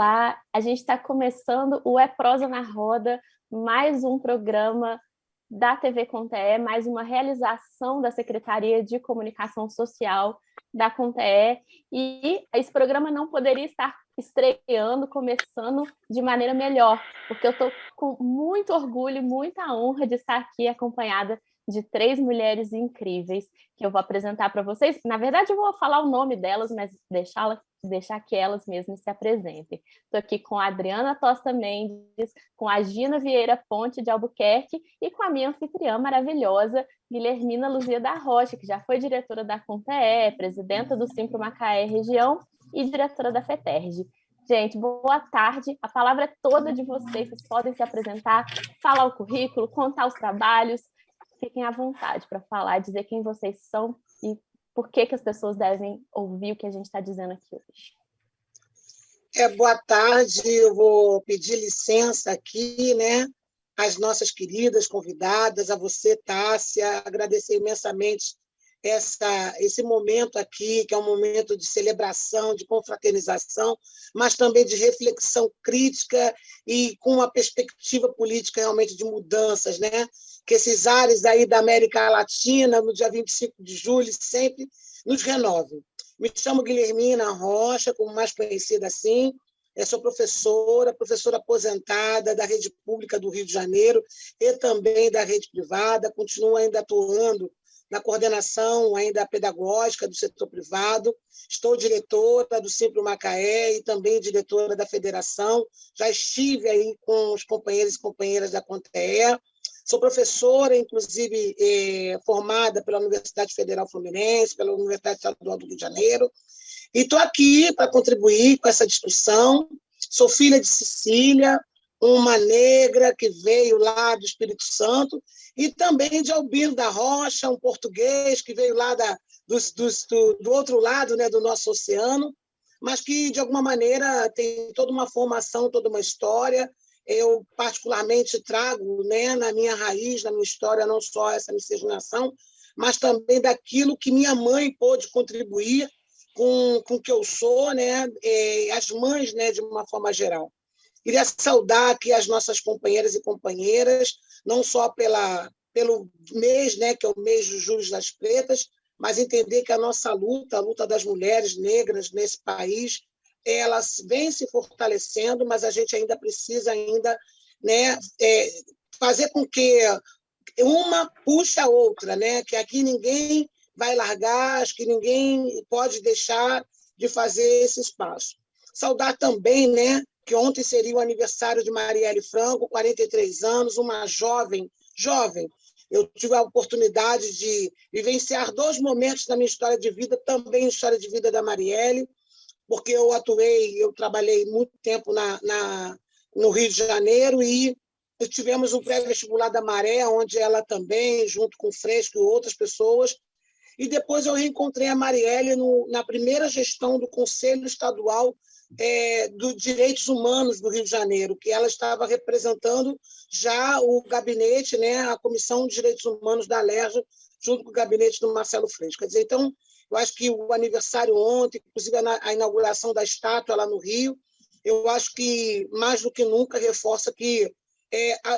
Olá, a gente está começando o É Prosa na Roda, mais um programa da TV Conte, mais uma realização da Secretaria de Comunicação Social da Conte, e esse programa não poderia estar estreando, começando de maneira melhor, porque eu estou com muito orgulho e muita honra de estar aqui acompanhada de 3 mulheres incríveis que eu vou apresentar para vocês. Na verdade, eu vou falar o nome delas, mas deixar que elas mesmas se apresentem. Estou aqui com a Adriana Tosta Mendes, com a Gina Vieira Ponte de Albuquerque e com a minha anfitriã maravilhosa, Guilhermina Luzia da Rocha, que já foi diretora da Conte, presidenta do Simpro Macaé Região e diretora da FETERJ. Gente, boa tarde. A palavra é toda de vocês. Vocês podem se apresentar, falar o currículo, contar os trabalhos. Fiquem à vontade para falar, dizer quem vocês são e por que as pessoas devem ouvir o que a gente está dizendo aqui hoje. Boa tarde, eu vou pedir licença aqui, né, às nossas queridas convidadas, a você, Tássia, agradecer imensamente esse momento aqui, que é um momento de celebração, de confraternização, mas também de reflexão crítica e com uma perspectiva política realmente de mudanças, né? Que esses ares aí da América Latina, no dia 25 de julho, sempre nos renovem. Me chamo Guilhermina Rocha, como mais conhecida assim, sou professora aposentada da rede pública do Rio de Janeiro e também da rede privada, continuo ainda atuando na coordenação ainda pedagógica do setor privado, estou diretora do Simpro Macaé e também diretora da federação, já estive aí com os companheiros e companheiras da Conte. Sou professora, inclusive, formada pela Universidade Federal Fluminense, pela Universidade Estadual do Rio de Janeiro, e estou aqui para contribuir com essa discussão. Sou filha de Cecília, uma negra que veio lá do Espírito Santo, e também de Albino da Rocha, um português que veio lá do outro lado, né, do nosso oceano, mas que, de alguma maneira, tem toda uma formação, toda uma história. Eu, particularmente, trago, né, na minha raiz, na minha história, não só essa miscigenação, mas também daquilo que minha mãe pôde contribuir com o que eu sou, né, as mães, né, de uma forma geral. Queria saudar aqui as nossas companheiras e companheiras, não só pelo mês, né, que é o mês do Julho das Pretas, mas entender que a nossa luta, a luta das mulheres negras nesse país, elas vêm se fortalecendo, mas a gente ainda precisa né, fazer com que uma puxe a outra, né, que aqui ninguém vai largar, acho que ninguém pode deixar de fazer esse espaço. Saudar também, né, que ontem seria o aniversário de Marielle Franco, 43 anos, uma jovem. Eu tive a oportunidade de vivenciar 2 momentos da minha história de vida, também a história de vida da Marielle, porque eu trabalhei muito tempo no Rio de Janeiro e tivemos um pré-vestibular da Maré, onde ela também, junto com o Fresco e outras pessoas, e depois eu reencontrei a Marielle na primeira gestão do Conselho Estadual dos Direitos Humanos do Rio de Janeiro, que ela estava representando já o gabinete, né, a Comissão de Direitos Humanos da Alerj, junto com o gabinete do Marcelo Freixo. Quer dizer, então, eu acho que o aniversário ontem, inclusive a inauguração da estátua lá no Rio, eu acho que, mais do que nunca, reforça que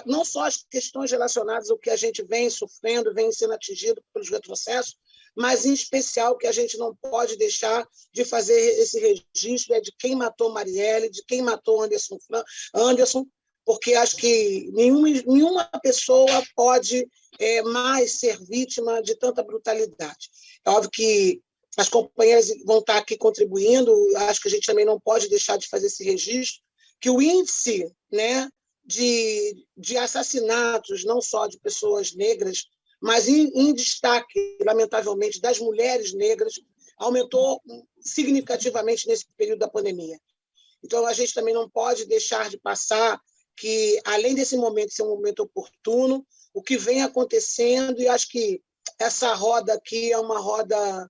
não só as questões relacionadas ao que a gente vem sofrendo, vem sendo atingido pelos retrocessos, mas, em especial, que a gente não pode deixar de fazer esse registro de quem matou Marielle, de quem matou Anderson, porque acho que nenhuma pessoa pode mais ser vítima de tanta brutalidade. É óbvio que as companheiras vão estar aqui contribuindo, acho que a gente também não pode deixar de fazer esse registro, que o índice, né, de assassinatos, não só de pessoas negras, mas em destaque, lamentavelmente, das mulheres negras, aumentou significativamente nesse período da pandemia. Então, a gente também não pode deixar de passar que, além desse momento ser um momento oportuno, o que vem acontecendo, e acho que essa roda aqui é uma roda,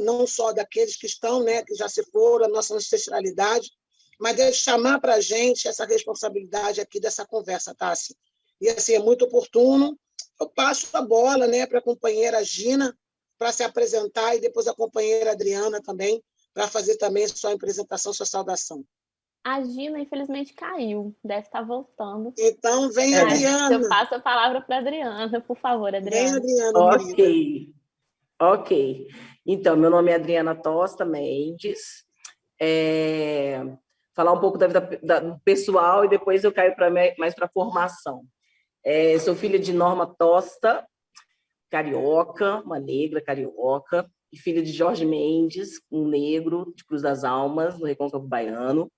não só daqueles que estão, né, que já se foram, a nossa ancestralidade, mas de chamar para a gente essa responsabilidade aqui dessa conversa, Tássia. E, assim, é muito oportuno. Eu passo a bola, né, para a companheira Gina, para se apresentar, e depois a companheira Adriana também, para fazer também sua apresentação, sua saudação. A Gina, infelizmente, caiu. Deve estar voltando. Então, vem, Mas eu Adriana. passo a palavra para a Adriana, por favor, Vem, Adriana. Adriana, querida. Ok, ok. Então, meu nome é Adriana Tosta Mendes. Falar um pouco da vida do pessoal e depois eu caio mais para a formação. Sou filha de Norma Tosta, carioca, uma negra carioca, e filha de Jorge Mendes, um negro de Cruz das Almas, no Recôncavo Baiano.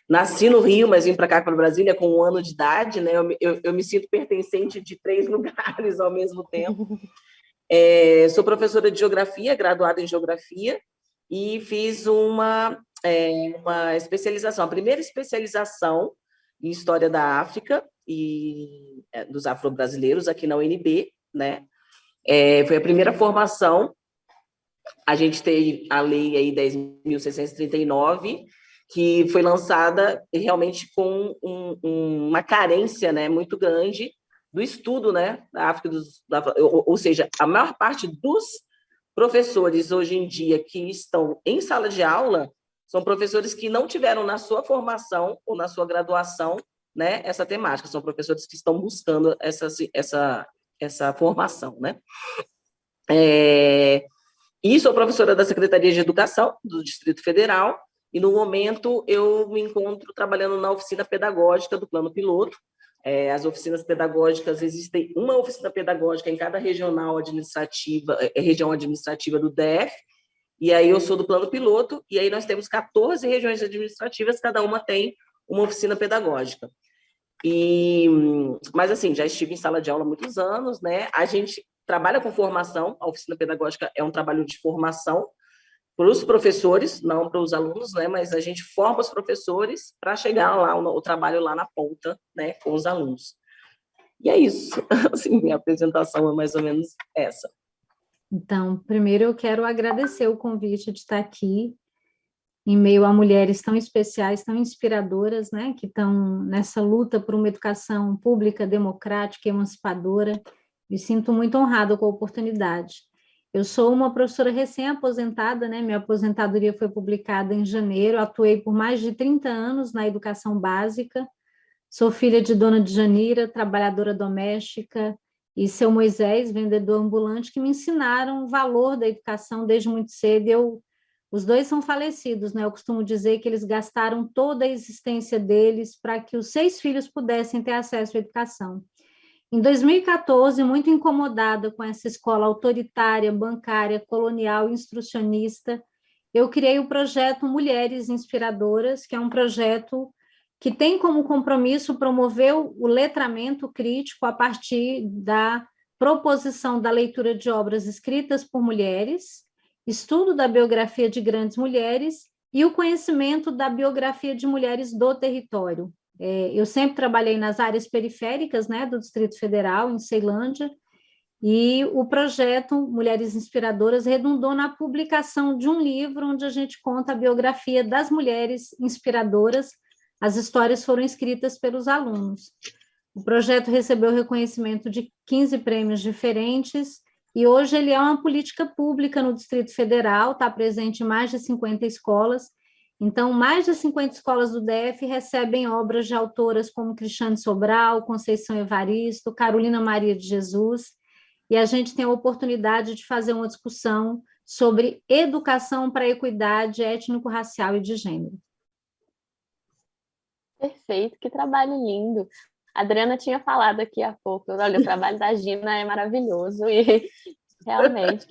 Nasci no Rio, mas vim para cá, para Brasília, com 1 ano de idade, né? Eu me sinto pertencente de 3 lugares ao mesmo tempo. Sou professora de geografia, graduada em geografia, e fiz uma especialização, a primeira especialização em História da África e dos afro-brasileiros aqui na UNB, né? Foi a primeira formação. A gente tem a lei aí 10.639, que foi lançada realmente com uma carência, né, muito grande do estudo, né, da África, ou seja, a maior parte dos professores hoje em dia que estão em sala de aula são professores que não tiveram na sua formação ou na sua graduação, né, essa temática, são professores que estão buscando essa formação, né. E sou professora da Secretaria de Educação do Distrito Federal, e no momento eu me encontro trabalhando na oficina pedagógica do Plano Piloto. As oficinas pedagógicas, existem uma oficina pedagógica em cada região administrativa do DF, e aí eu sou do Plano Piloto, e aí nós temos 14 regiões administrativas, cada uma tem uma oficina pedagógica. Mas assim, já estive em sala de aula há muitos anos, né? A gente trabalha com formação, a oficina pedagógica é um trabalho de formação para os professores, não para os alunos, né? Mas a gente forma os professores para chegar lá, o trabalho lá na ponta, né? Com os alunos. E é isso. Assim, minha apresentação é mais ou menos essa. Então, primeiro eu quero agradecer o convite de estar aqui, em meio a mulheres tão especiais, tão inspiradoras, né? Que estão nessa luta por uma educação pública, democrática, emancipadora. Me sinto muito honrada com a oportunidade. Eu sou uma professora recém-aposentada, né? Minha aposentadoria foi publicada em janeiro, atuei por mais de 30 anos na educação básica, sou filha de Dona de Janira, trabalhadora doméstica, e seu Moisés, vendedor ambulante, que me ensinaram o valor da educação desde muito cedo. Os dois são falecidos, né? Eu costumo dizer que eles gastaram toda a existência deles para que os 6 filhos pudessem ter acesso à educação. Em 2014, muito incomodada com essa escola autoritária, bancária, colonial, instrucionista, eu criei o projeto Mulheres Inspiradoras, que é um projeto que tem como compromisso promover o letramento crítico a partir da proposição da leitura de obras escritas por mulheres, estudo da biografia de grandes mulheres e o conhecimento da biografia de mulheres do território. Eu sempre trabalhei nas áreas periféricas, né, do Distrito Federal, em Ceilândia, e o projeto Mulheres Inspiradoras redundou na publicação de um livro onde a gente conta a biografia das mulheres inspiradoras. As histórias foram escritas pelos alunos. O projeto recebeu reconhecimento de 15 prêmios diferentes e hoje ele é uma política pública no Distrito Federal, está presente em mais de 50 escolas. Então, mais de 50 escolas do DF recebem obras de autoras como Cristiane Sobral, Conceição Evaristo, Carolina Maria de Jesus, e a gente tem a oportunidade de fazer uma discussão sobre educação para a equidade étnico-racial e de gênero. Perfeito, que trabalho lindo. A Adriana tinha falado aqui há pouco, olha, o trabalho da Gina é maravilhoso e realmente,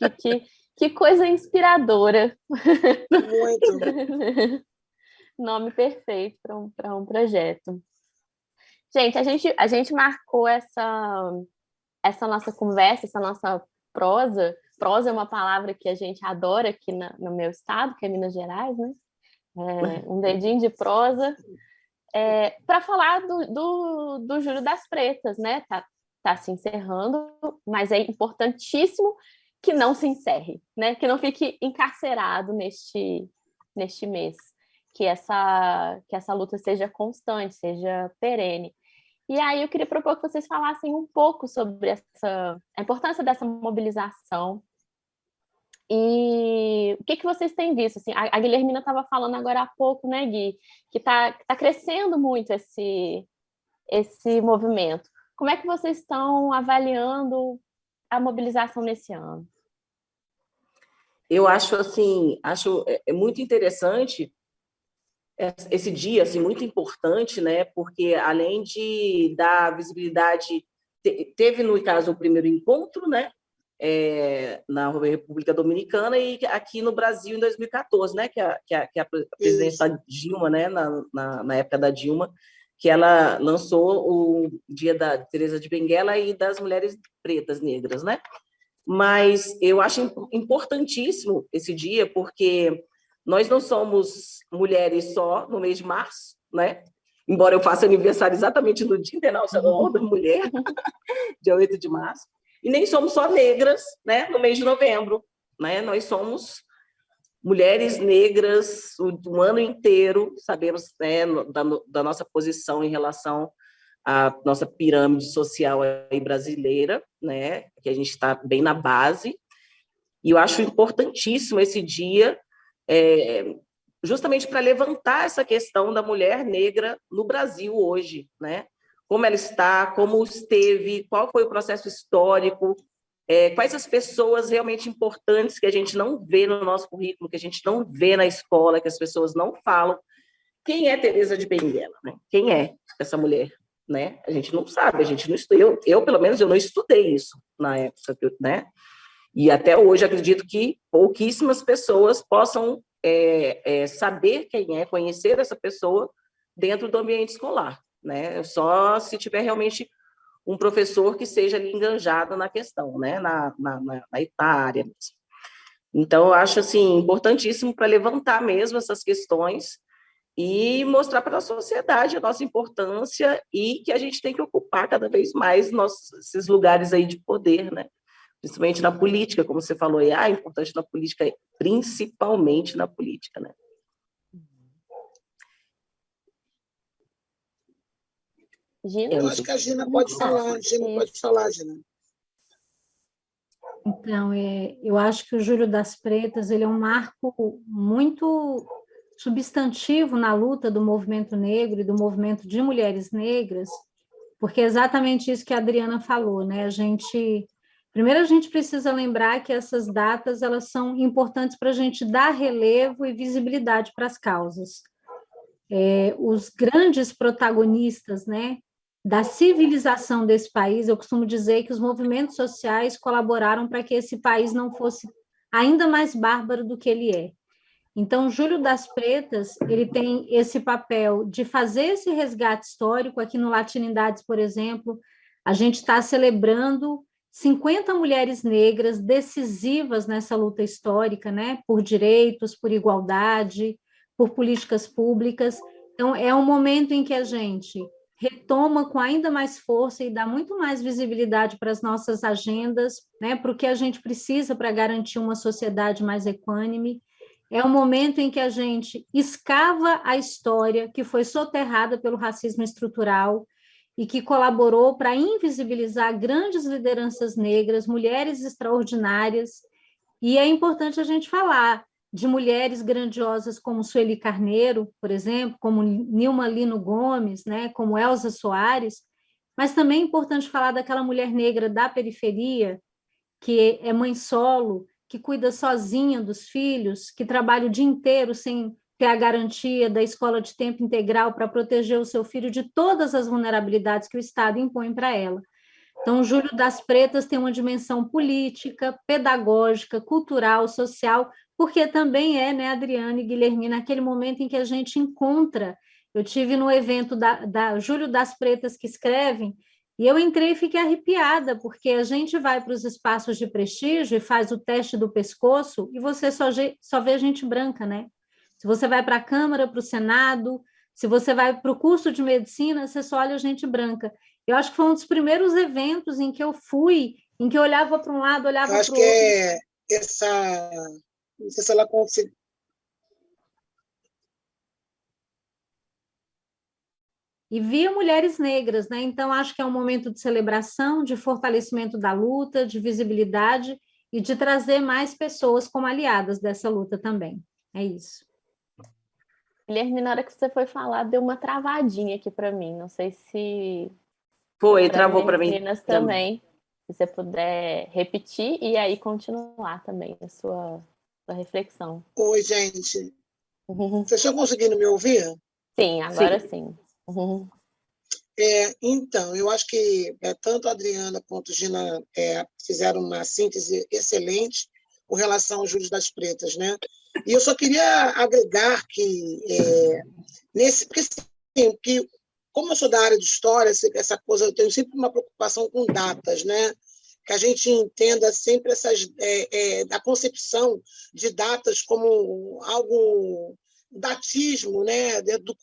que coisa inspiradora. Muito. Nome perfeito para um projeto. Gente, a gente marcou essa nossa conversa, essa nossa prosa. Prosa é uma palavra que a gente adora aqui no meu estado, que é Minas Gerais, né? Um dedinho de prosa. Para falar do Júlio das Pretas, né? Tá se encerrando, mas é importantíssimo que não se encerre, né? Que não fique encarcerado neste mês, que essa luta seja constante, seja perene. E aí eu queria propor que vocês falassem um pouco sobre a importância dessa mobilização E o que vocês têm visto? Assim, a Guilhermina estava falando agora há pouco, né, Gui, que tá crescendo muito esse movimento. Como é que vocês estão avaliando a mobilização nesse ano? Eu acho assim, é muito interessante esse dia, assim, muito importante, né? Porque além de dar visibilidade, teve no caso o primeiro encontro, né? Na República Dominicana e aqui no Brasil em 2014, né? Que a presidente da Dilma, né? Na época da Dilma, que ela lançou o Dia da Teresa de Benguela e das mulheres pretas negras, né? Mas eu acho importantíssimo esse dia porque nós não somos mulheres só no mês de março, né? Embora eu faça aniversário exatamente no Dia Internacional da Mulher, dia 8 de março, e nem somos só negras, né, no mês de novembro, né? Nós somos mulheres negras o ano inteiro, sabemos, né, da nossa posição em relação à nossa pirâmide social aí brasileira, né, que a gente está bem na base, e eu acho importantíssimo esse dia, justamente para levantar essa questão da mulher negra no Brasil hoje, né? Como ela está, como esteve, qual foi o processo histórico, quais as pessoas realmente importantes que a gente não vê no nosso currículo, que a gente não vê na escola, que as pessoas não falam. Quem é Teresa de Benguela, né? Quem é essa mulher, né? A gente não sabe, a gente não estudou. Eu pelo menos, eu não estudei isso na época, né? E até hoje acredito que pouquíssimas pessoas possam saber quem é, conhecer essa pessoa dentro do ambiente escolar, né? Só se tiver realmente um professor que seja ali enganjado na questão, né? Na área mesmo. Então, eu acho assim, importantíssimo para levantar mesmo essas questões e mostrar para a sociedade a nossa importância e que a gente tem que ocupar cada vez mais esses lugares aí de poder, né? Principalmente na política, como você falou, é importante na política, principalmente na política, né? Gina? Eu acho que a Gina pode falar. Gina. Então, eu acho que o Júlio das Pretas ele é um marco muito substantivo na luta do movimento negro e do movimento de mulheres negras, porque é exatamente isso que a Adriana falou, né? Primeiro a gente precisa lembrar que essas datas elas são importantes para a gente dar relevo e visibilidade para as causas. Os grandes protagonistas, né, da civilização desse país, eu costumo dizer que os movimentos sociais colaboraram para que esse país não fosse ainda mais bárbaro do que ele é. Então, Júlio das Pretas, ele tem esse papel de fazer esse resgate histórico. Aqui no Latinidades, por exemplo, a gente está celebrando 50 mulheres negras decisivas nessa luta histórica, né, por direitos, por igualdade, por políticas públicas. Então, é um momento em que a gente retoma com ainda mais força e dá muito mais visibilidade para as nossas agendas, né, para o que a gente precisa para garantir uma sociedade mais equânime. É um momento em que a gente escava a história que foi soterrada pelo racismo estrutural e que colaborou para invisibilizar grandes lideranças negras, mulheres extraordinárias. E é importante a gente falar de mulheres grandiosas como Sueli Carneiro, por exemplo, como Nilma Lino Gomes, né, como Elza Soares, mas também é importante falar daquela mulher negra da periferia, que é mãe solo, que cuida sozinha dos filhos, que trabalha o dia inteiro sem ter a garantia da escola de tempo integral para proteger o seu filho de todas as vulnerabilidades que o Estado impõe para ela. Então, o Júlio das Pretas tem uma dimensão política, pedagógica, cultural, social, porque também né, Adriana e Guilhermina, naquele momento em que a gente encontra. Eu tive no evento da Júlio das Pretas que escrevem, e eu entrei e fiquei arrepiada, porque a gente vai para os espaços de prestígio e faz o teste do pescoço, e você só vê gente branca, né? Se você vai para a Câmara, para o Senado, se você vai para o curso de medicina, você só olha gente branca. Eu acho que foi um dos primeiros eventos em que eu fui, em que eu olhava para um lado, olhava para o outro. Acho que essa... Não sei se ela consegue... E via mulheres negras, né? Então, acho que é um momento de celebração, de fortalecimento da luta, de visibilidade, e de trazer mais pessoas como aliadas dessa luta também. É isso. Guilherme, na hora que você foi falar, deu uma travadinha aqui para mim. Não sei se Travou para mim meninas também. Se você puder repetir e aí continuar também a sua reflexão. Oi, gente. Vocês estão conseguindo me ouvir? Sim, agora sim. Então, eu acho que tanto a Adriana quanto a Gina fizeram uma síntese excelente com relação aos Júlios das Pretas, né? E eu só queria agregar que, porque, assim, que como eu sou da área de história, essa coisa, eu tenho sempre uma preocupação com datas, né? Que a gente entenda sempre a concepção de datas como algo datismo, né? dentro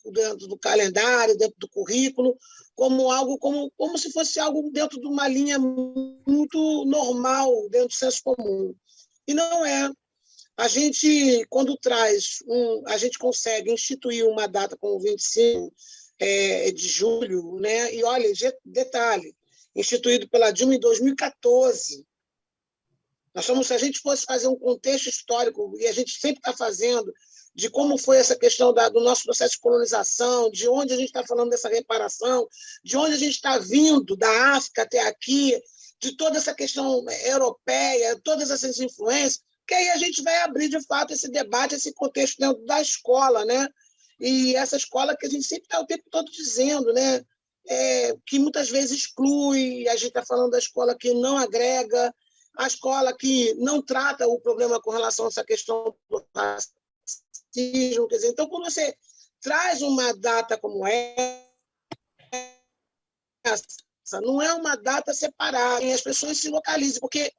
do calendário, dentro do currículo, como algo como se fosse algo dentro de uma linha muito normal, dentro do senso comum. E não é. A gente, quando a gente consegue instituir uma data como 25 de julho, né? E olha, detalhe, instituído pela Dilma em 2014. Se a gente fosse fazer um contexto histórico, e a gente sempre está fazendo, de como foi essa questão do nosso processo de colonização, de onde a gente está falando dessa reparação, de onde a gente está vindo, da África até aqui, de toda essa questão europeia, todas essas influências, que aí a gente vai abrir, de fato, esse debate, esse contexto dentro da escola, né? E essa escola que a gente sempre está o tempo todo dizendo, né? Que muitas vezes exclui, a gente está falando da escola que não agrega, a escola que não trata o problema com relação a essa questão do racismo. Quer dizer, então, quando você traz uma data como essa, não é uma data separada, e as pessoas se localizem, porque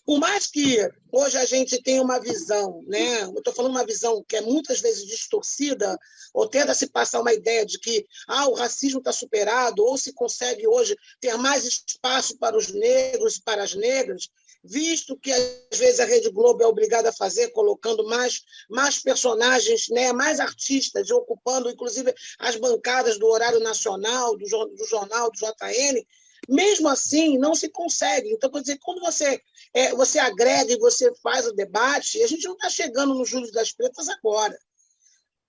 por mais que hoje a gente tenha uma visão, né? Eu estou falando uma visão que é muitas vezes distorcida, ou tenta se passar uma ideia de que o racismo está superado, ou se consegue hoje ter mais espaço para os negros e para as negras, visto que às vezes a Rede Globo é obrigada a fazer, colocando mais personagens, né, mais artistas, ocupando inclusive as bancadas do horário nacional, do jornal, do JN, mesmo assim não se consegue. Então, quer dizer, quando você agrega e você faz o debate, a gente não está chegando no Júlio das Pretas agora.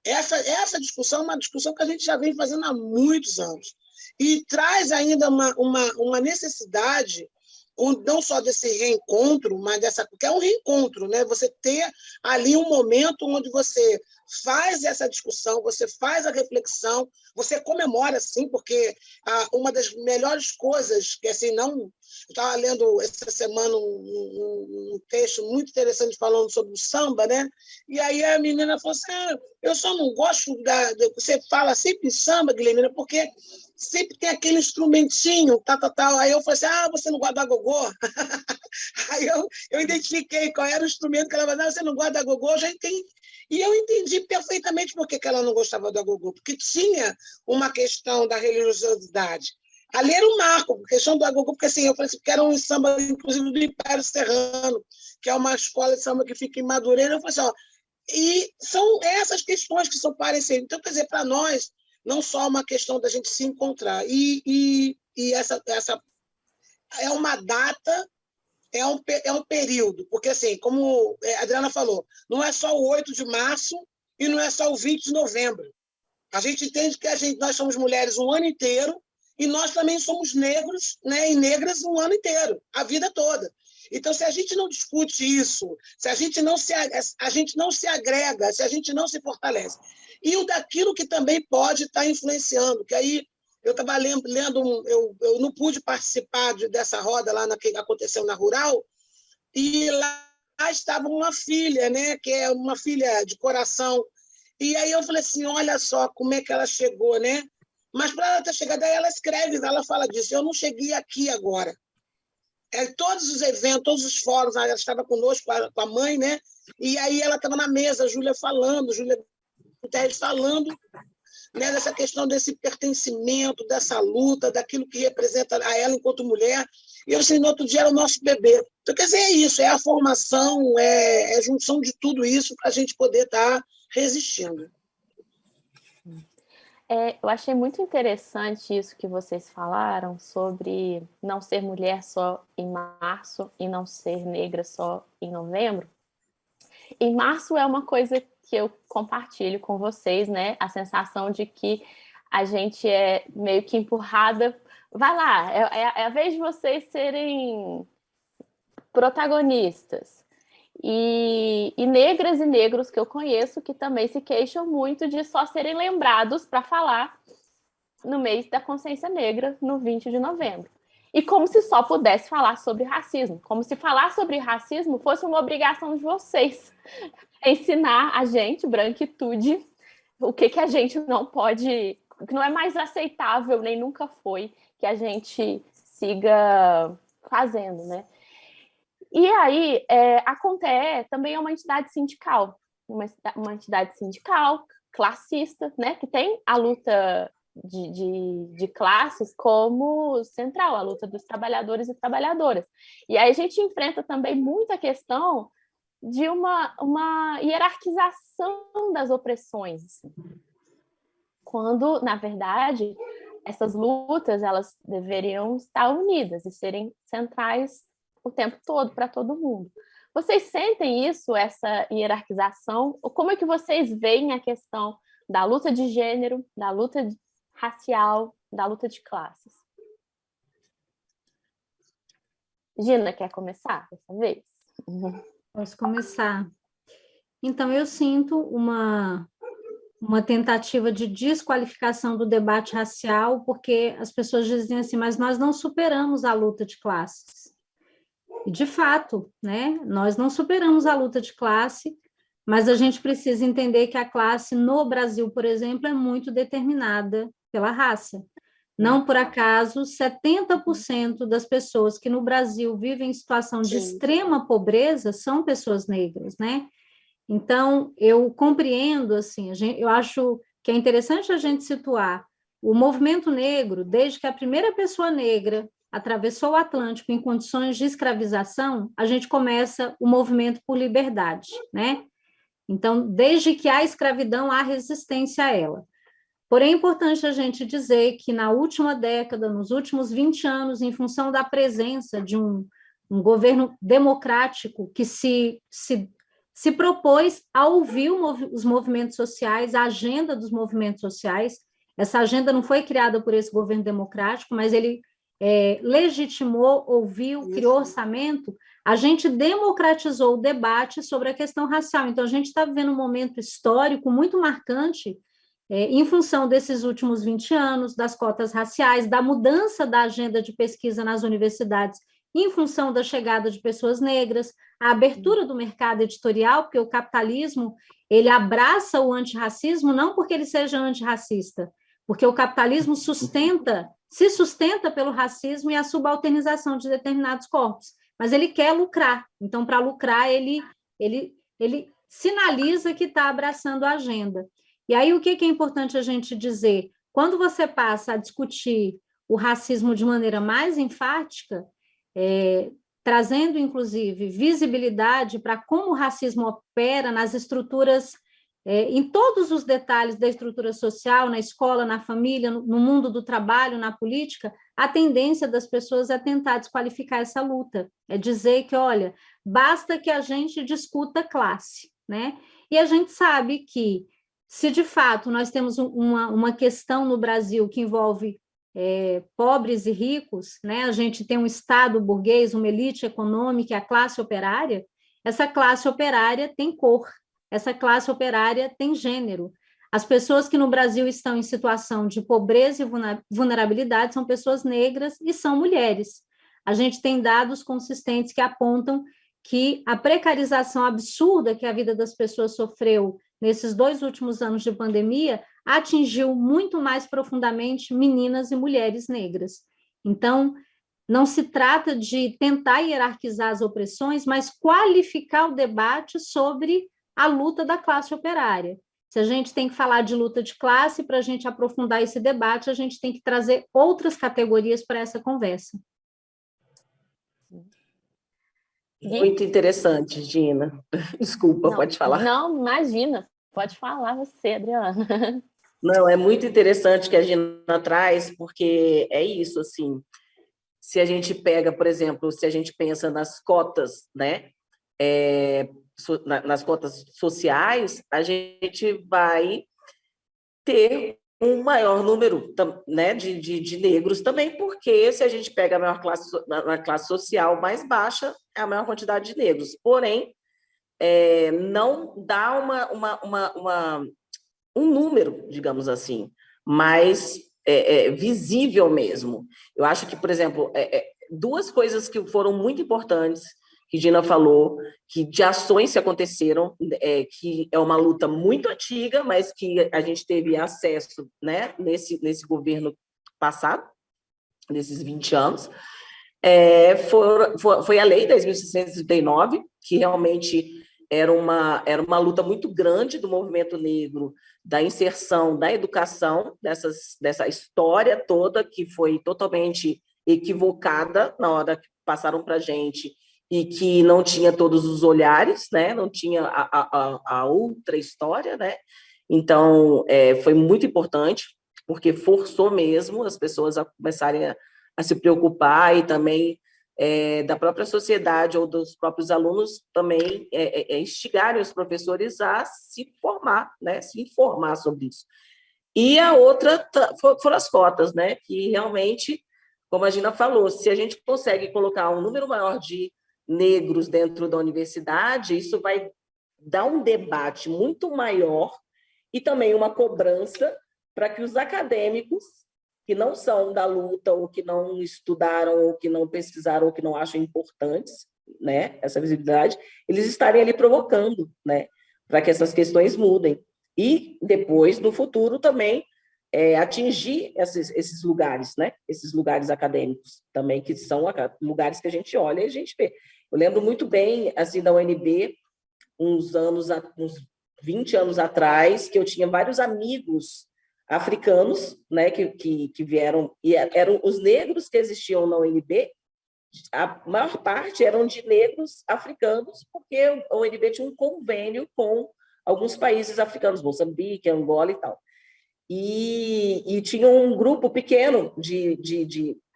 Essa discussão é uma discussão que a gente já vem fazendo há muitos anos. E traz ainda uma necessidade, não só desse reencontro, mas que é um reencontro, né? Você ter ali um momento onde você faz essa discussão, você faz a reflexão, você comemora, sim, porque uma das melhores coisas que, assim, não... Eu estava lendo essa semana um texto muito interessante falando sobre o samba, né? E aí a menina falou assim, eu só não gosto você fala sempre samba, Guilhermina, porque sempre tem aquele instrumentinho, tal. Aí eu falei assim, você não gosta da gogô? Aí eu identifiquei qual era o instrumento que ela falou, você não gosta da gogô? Eu já entendi. E eu entendi perfeitamente por que ela não gostava da gogô, porque tinha uma questão da religiosidade. Ali era um marco, a questão do agogô, porque assim, eu falei assim, que era um samba, inclusive, do Império Serrano, que é uma escola de samba que fica em Madureira. Eu falei assim, e são essas questões que são parecidas. Então, quer dizer, para nós, não só uma questão da gente se encontrar. E essa é uma data, é um período, porque, assim, como a Adriana falou, não é só o 8 de março e não é só o 20 de novembro. A gente entende que nós somos mulheres um ano inteiro e nós também somos negros, né, e negras um ano inteiro, a vida toda. Então, se a gente não discute isso, se a gente não se agrega, se a gente não se fortalece, e o daquilo que também pode estar influenciando, que aí eu estava lendo, eu não pude participar dessa roda lá que aconteceu na Rural, e lá estava uma filha, né, que é uma filha de coração. E aí eu falei assim, olha só como é que ela chegou, né? Mas para ela ter chegado, aí ela escreve, ela fala disso, eu não cheguei aqui agora. Todos os eventos, todos os fóruns, ela estava conosco, com a mãe, né? E aí ela estava na mesa, a Júlia Guterres falando, né, dessa questão desse pertencimento, dessa luta, daquilo que representa a ela enquanto mulher. E eu assim, no outro dia era o nosso bebê. Então, quer dizer, é isso, é a formação, é a junção de tudo isso para a gente poder estar resistindo. Eu achei muito interessante isso que vocês falaram sobre não ser mulher só em março e não ser negra só em novembro. Em março é uma coisa que eu compartilho com vocês, né? A sensação de que a gente é meio que empurrada. Vai lá, é a vez de vocês serem protagonistas. E negras e negros que eu conheço que também se queixam muito de só serem lembrados para falar no mês da consciência negra, no 20 de novembro. E como se só pudesse falar sobre racismo, como se falar sobre racismo fosse uma obrigação de vocês ensinar a gente, branquitude, o que a gente não pode, que não é mais aceitável, nem nunca foi, que a gente siga fazendo, né? E aí, a CONTE também é uma entidade sindical, uma entidade sindical, classista, né, que tem a luta de classes como central, a luta dos trabalhadores e trabalhadoras. E aí a gente enfrenta também muita questão de uma hierarquização das opressões, assim. Quando, na verdade, essas lutas elas deveriam estar unidas e serem centrais o tempo todo para todo mundo. Vocês sentem isso, essa hierarquização? Como é que vocês veem a questão da luta de gênero, da luta racial, da luta de classes? Gina, quer começar dessa vez? Posso começar. Então, eu sinto uma tentativa de desqualificação do debate racial, porque as pessoas dizem assim, mas nós não superamos a luta de classes. E, de fato, né, nós não superamos a luta de classe, mas a gente precisa entender que a classe no Brasil, por exemplo, é muito determinada pela raça. Não por acaso, 70% das pessoas que no Brasil vivem em situação de extrema pobreza são pessoas negras, né? Então, eu compreendo, assim, eu acho que é interessante a gente situar o movimento negro, desde que a primeira pessoa negra atravessou o Atlântico em condições de escravização, a gente começa o movimento por liberdade, né? Então, desde que há escravidão, há resistência a ela. Porém, é importante a gente dizer que na última década, nos últimos 20 anos, em função da presença de um governo democrático que se propôs a ouvir os movimentos sociais, a agenda dos movimentos sociais. Essa agenda não foi criada por esse governo democrático, mas ele legitimou, ouviu, criou orçamento. A gente democratizou o debate sobre a questão racial. Então, a gente está vivendo um momento histórico muito marcante em função desses últimos 20 anos, das cotas raciais, da mudança da agenda de pesquisa nas universidades, em função da chegada de pessoas negras, a abertura do mercado editorial, porque o capitalismo ele abraça o antirracismo não porque ele seja antirracista, porque o capitalismo se sustenta pelo racismo e a subalternização de determinados corpos, mas ele quer lucrar. Então, para lucrar, ele sinaliza que está abraçando a agenda. E aí, o que é importante a gente dizer? Quando você passa a discutir o racismo de maneira mais enfática, trazendo, inclusive, visibilidade para como o racismo opera nas estruturas, em todos os detalhes da estrutura social, na escola, na família, no mundo do trabalho, na política, a tendência das pessoas é tentar desqualificar essa luta, é dizer que, olha, basta que a gente discuta classe, né? E a gente sabe que, se de fato nós temos uma questão no Brasil que envolve pobres e ricos, né? A gente tem um Estado burguês, uma elite econômica, a classe operária, essa classe operária tem cor, essa classe operária tem gênero. As pessoas que no Brasil estão em situação de pobreza e vulnerabilidade são pessoas negras e são mulheres. A gente tem dados consistentes que apontam que a precarização absurda que a vida das pessoas sofreu nesses 2 últimos anos de pandemia, atingiu muito mais profundamente meninas e mulheres negras. Então, não se trata de tentar hierarquizar as opressões, mas qualificar o debate sobre a luta da classe operária. Se a gente tem que falar de luta de classe, para a gente aprofundar esse debate, a gente tem que trazer outras categorias para essa conversa. Muito interessante, Gina. Desculpa, não, pode falar. Não, imagina. Pode falar você, Adriana. Não, é muito interessante que a Gina traz, porque é isso, assim, se a gente pega, por exemplo, se a gente pensa nas cotas, né, nas cotas sociais, a gente vai ter um maior número, né, de negros também, porque se a gente pega a maior classe, na classe social mais baixa, é a maior quantidade de negros. Porém, não dá um número, digamos assim, mais visível mesmo. Eu acho que, por exemplo, duas coisas que foram muito importantes, que Gina falou, que de ações que aconteceram, que é uma luta muito antiga, mas que a gente teve acesso, né, nesse governo passado, nesses 20 anos, foi a Lei 10.639, que realmente era uma luta muito grande do movimento negro, da inserção, da educação, dessa história toda que foi totalmente equivocada na hora que passaram para a gente e que não tinha todos os olhares, né? Não tinha a outra história, né? Então, foi muito importante, porque forçou mesmo as pessoas a começarem a se preocupar e também da própria sociedade ou dos próprios alunos também instigarem os professores a se formar, né, se informar sobre isso. E a outra foram as cotas, né, que realmente, como a Gina falou, se a gente consegue colocar um número maior de negros dentro da universidade, isso vai dar um debate muito maior e também uma cobrança para que os acadêmicos que não são da luta, ou que não estudaram, ou que não pesquisaram, ou que não acham importantes, né, essa visibilidade, eles estarem ali provocando, né, para que essas questões mudem. E depois, no futuro, também atingir esses lugares, né, esses lugares acadêmicos também, que são lugares que a gente olha e a gente vê. Eu lembro muito bem, assim, da UNB, uns 20 anos atrás, que eu tinha vários amigos africanos, né, que vieram, e eram os negros que existiam na UNB, a maior parte eram de negros africanos, porque a UNB tinha um convênio com alguns países africanos, Moçambique, Angola e tal. E tinha um grupo pequeno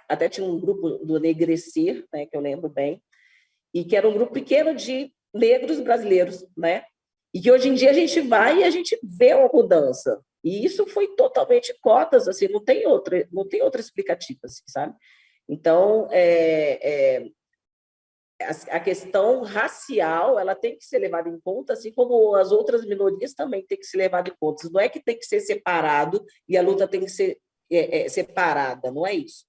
até tinha um grupo do Negrecer, né, que eu lembro bem, e que era um grupo pequeno de negros brasileiros, né? E que hoje em dia a gente vai e a gente vê uma mudança. E isso foi totalmente cotas, assim, não tem outra explicativa, assim, sabe? Então, a questão racial, ela tem que ser levada em conta, assim como as outras minorias também têm que ser levadas em conta. Não é que tem que ser separado e a luta tem que ser separada, não é isso.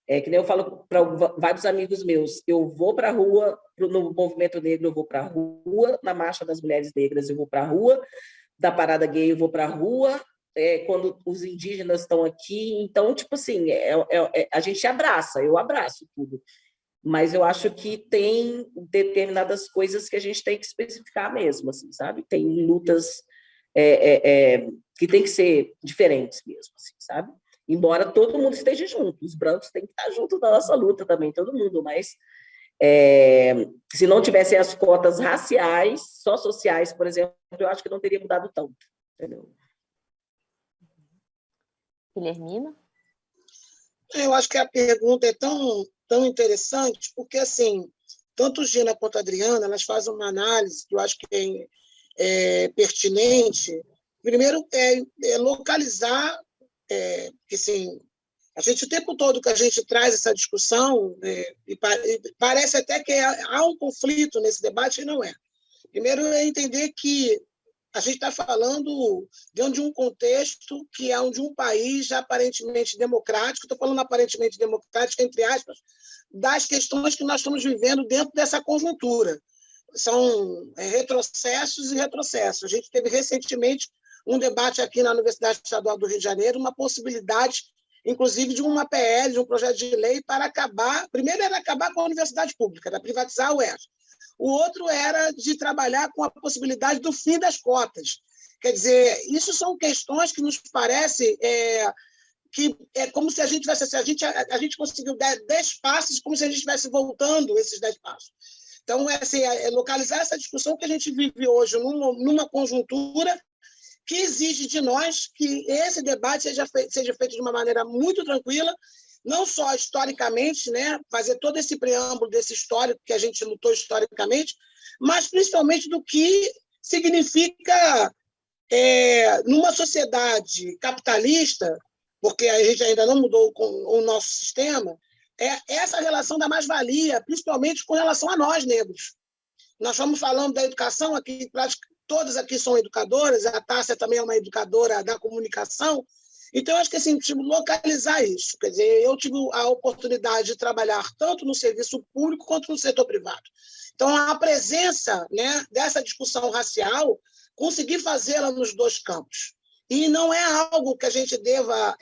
Que nem eu falo para vários amigos meus, eu vou para a rua, no movimento negro, eu vou para a rua, na Marcha das Mulheres Negras, eu vou para a rua, da Parada Gay, eu vou para a rua, quando os indígenas estão aqui. Então, tipo assim, a gente abraça, eu abraço tudo. Mas eu acho que tem determinadas coisas que a gente tem que especificar mesmo, assim, sabe? Tem lutas que tem que ser diferentes mesmo, assim, sabe? Embora todo mundo esteja junto, os brancos têm que estar junto na nossa luta também, todo mundo, mas se não tivessem as cotas raciais, só sociais, por exemplo, eu acho que não teria mudado tanto, entendeu? Guilhermina? Eu acho que a pergunta é tão interessante, porque, assim, tanto Gina quanto a Adriana, elas fazem uma análise que eu acho que é pertinente. Primeiro, localizar, que, assim, a gente, o tempo todo que a gente traz essa discussão, e parece até que há um conflito nesse debate, e não é. Primeiro, é entender que a gente está falando dentro de um contexto que é de um país aparentemente democrático, estou falando aparentemente democrático, entre aspas, das questões que nós estamos vivendo dentro dessa conjuntura. São retrocessos e retrocessos. A gente teve recentemente um debate aqui na Universidade Estadual do Rio de Janeiro, uma possibilidade, inclusive, de uma PL, de um projeto de lei para acabar... Primeiro era acabar com a universidade pública, era privatizar a UERJ. O outro era de trabalhar com a possibilidade do fim das cotas. Quer dizer, isso são questões que nos parece que é como se a gente tivesse... A gente conseguiu 10 passos, como se a gente estivesse voltando esses 10 passos. Então, localizar essa discussão que a gente vive hoje numa conjuntura que exige de nós que esse debate seja feito de uma maneira muito tranquila, não só historicamente, né, fazer todo esse preâmbulo desse histórico que a gente lutou historicamente, mas principalmente do que significa, numa sociedade capitalista, porque a gente ainda não mudou com o nosso sistema, essa relação da mais-valia, principalmente com relação a nós, negros. Nós estamos falando da educação aqui, todas aqui são educadoras, a Tássia também é uma educadora da comunicação, então acho que assim, localizar isso. Quer dizer, eu tive a oportunidade de trabalhar tanto no serviço público quanto no setor privado. Então, a presença, né, dessa discussão racial, conseguir fazê-la nos dois campos. E não é algo que a gente deva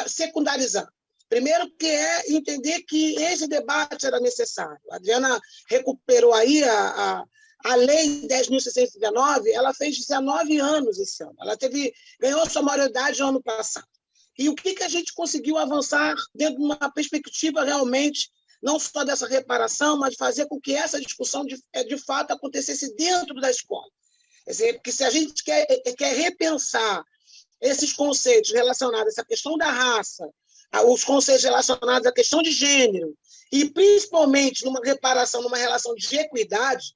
secundarizar. Primeiro, que é entender que esse debate era necessário. A Adriana recuperou aí a Lei 10.619, ela fez 19 anos esse ano. Ela ganhou sua maioridade no ano passado. E o que a gente conseguiu avançar dentro de uma perspectiva realmente, não só dessa reparação, mas de fazer com que essa discussão, de fato, acontecesse dentro da escola. Quer dizer, porque se a gente quer repensar esses conceitos relacionados a essa questão da raça, os conceitos relacionados à questão de gênero, e principalmente numa reparação, numa relação de equidade,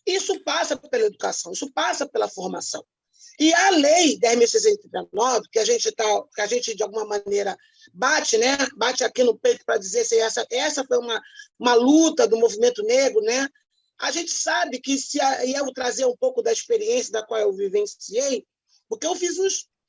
isso passa pela educação, isso passa pela formação. E a Lei 10.619, que a gente, de alguma maneira, bate aqui no peito para dizer se essa foi uma luta do movimento negro, né? A gente sabe que, e eu vou trazer um pouco da experiência da qual eu vivenciei, porque eu fiz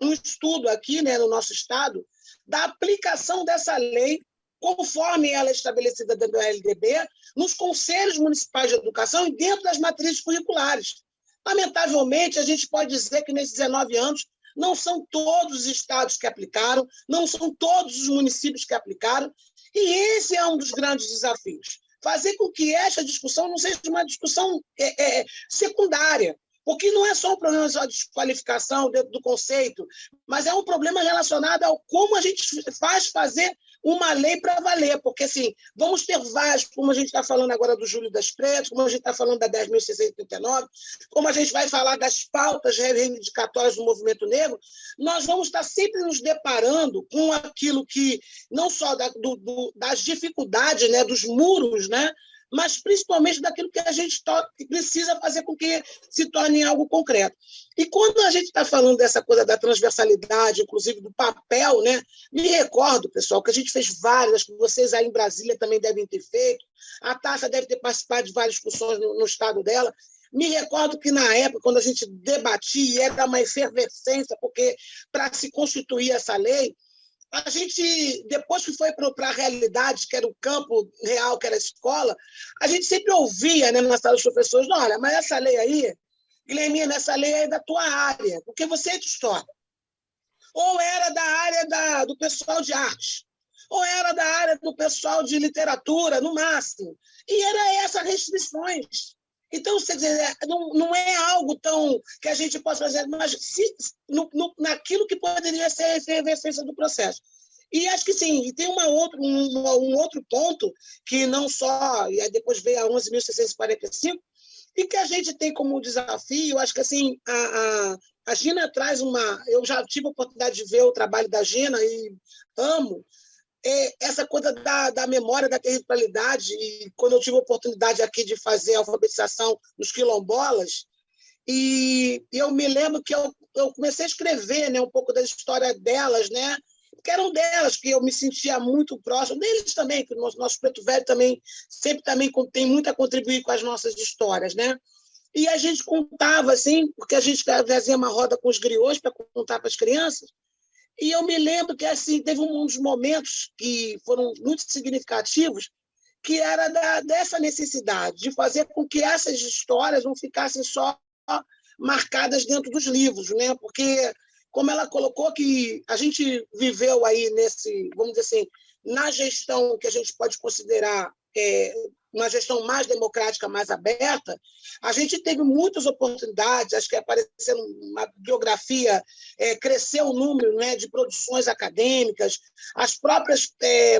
um estudo aqui, né, no nosso estado, da aplicação dessa lei, conforme ela é estabelecida dentro do LDB, nos conselhos municipais de educação e dentro das matrizes curriculares. Lamentavelmente, a gente pode dizer que nesses 19 anos não são todos os estados que aplicaram, não são todos os municípios que aplicaram, e esse é um dos grandes desafios. Fazer com que esta discussão não seja uma discussão secundária, porque não é só um problema de desqualificação dentro do conceito, mas é um problema relacionado ao como a gente fazer uma lei para valer, porque assim, vamos ter vários, como a gente está falando agora do Júlio das Pretas, como a gente está falando da 10.639, como a gente vai falar das pautas reivindicatórias do movimento negro, nós vamos estar sempre nos deparando com aquilo que, não só das dificuldades, né, dos muros, né, mas principalmente daquilo que a gente precisa fazer com que se torne algo concreto. E quando a gente está falando dessa coisa da transversalidade, inclusive do papel, né, me recordo, pessoal, que a gente fez várias, que vocês aí em Brasília também devem ter feito, a Tássia deve ter participado de várias discussões no estado dela. Me recordo que, na época, quando a gente debatia, era uma efervescência, porque para se constituir essa lei, a gente, depois que foi para a realidade, que era o campo real, que era a escola, a gente sempre ouvia, né, na sala dos professores, olha, mas essa lei aí, Guilhermina, essa lei é da tua área, porque você é de história. Ou era da área do pessoal de arte, ou era da área do pessoal de literatura, no máximo. E era essas restrições. Então, quer dizer, não é algo tão que a gente possa fazer, mas naquilo que poderia ser a efervescência do processo. E acho que sim, e tem um outro ponto que não só, e aí depois veio a 11.645, e que a gente tem como desafio, acho que assim, a Gina traz eu já tive a oportunidade de ver o trabalho da Gina e amo, essa coisa da memória, da territorialidade, e quando eu tive a oportunidade aqui de fazer a alfabetização nos quilombolas, e eu me lembro que eu comecei a escrever, né, um pouco da história delas, né, porque eram delas que eu me sentia muito próximo, deles também, que o nosso Preto Velho também sempre tem muito a contribuir com as nossas histórias, né? E a gente contava, assim, porque a gente fazia uma roda com os griots para contar para as crianças, e eu me lembro que assim, teve um dos momentos que foram muito significativos, que era dessa necessidade de fazer com que essas histórias não ficassem só marcadas dentro dos livros, né? Porque, como ela colocou, que a gente viveu aí vamos dizer assim, na gestão que a gente pode considerar uma gestão mais democrática, mais aberta, a gente teve muitas oportunidades, acho que apareceu uma biografia, cresceu o número, né, de produções acadêmicas, as próprias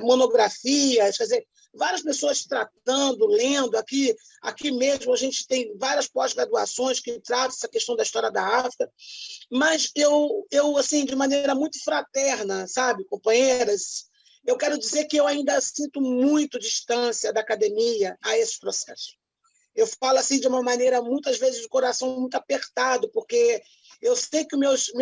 monografias, quer dizer, várias pessoas tratando, lendo. Aqui mesmo a gente tem várias pós-graduações que tratam essa questão da história da África, mas eu assim, de maneira muito fraterna, sabe, companheiras, eu quero dizer que eu ainda sinto muito distância da academia a esses processos. Eu falo assim de uma maneira, muitas vezes, de coração muito apertado, porque eu sei que meus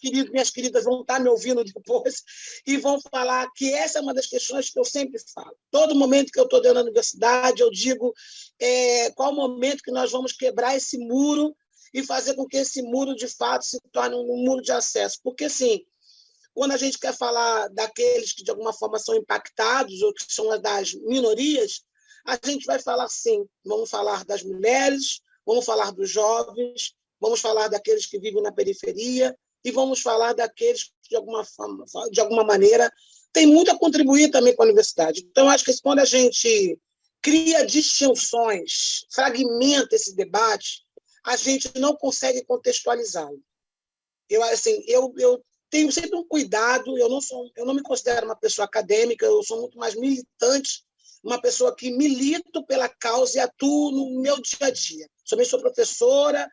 queridos, minhas queridas vão estar me ouvindo depois e vão falar que essa é uma das questões que eu sempre falo. Todo momento que eu estou dentro da universidade, eu digo qual o momento que nós vamos quebrar esse muro e fazer com que esse muro, de fato, se torne um muro de acesso. Porque, assim, quando a gente quer falar daqueles que, de alguma forma, são impactados ou que são das minorias, a gente vai falar, sim, vamos falar das mulheres, vamos falar dos jovens, vamos falar daqueles que vivem na periferia e vamos falar daqueles que, de alguma maneira, têm muito a contribuir também com a universidade. Então, acho que quando a gente cria distinções, fragmenta esse debate, a gente não consegue contextualizá-lo. Eu tenho sempre um cuidado, eu não me considero uma pessoa acadêmica, eu sou muito mais militante, uma pessoa que milito pela causa e atuo no meu dia a dia. Também sou professora,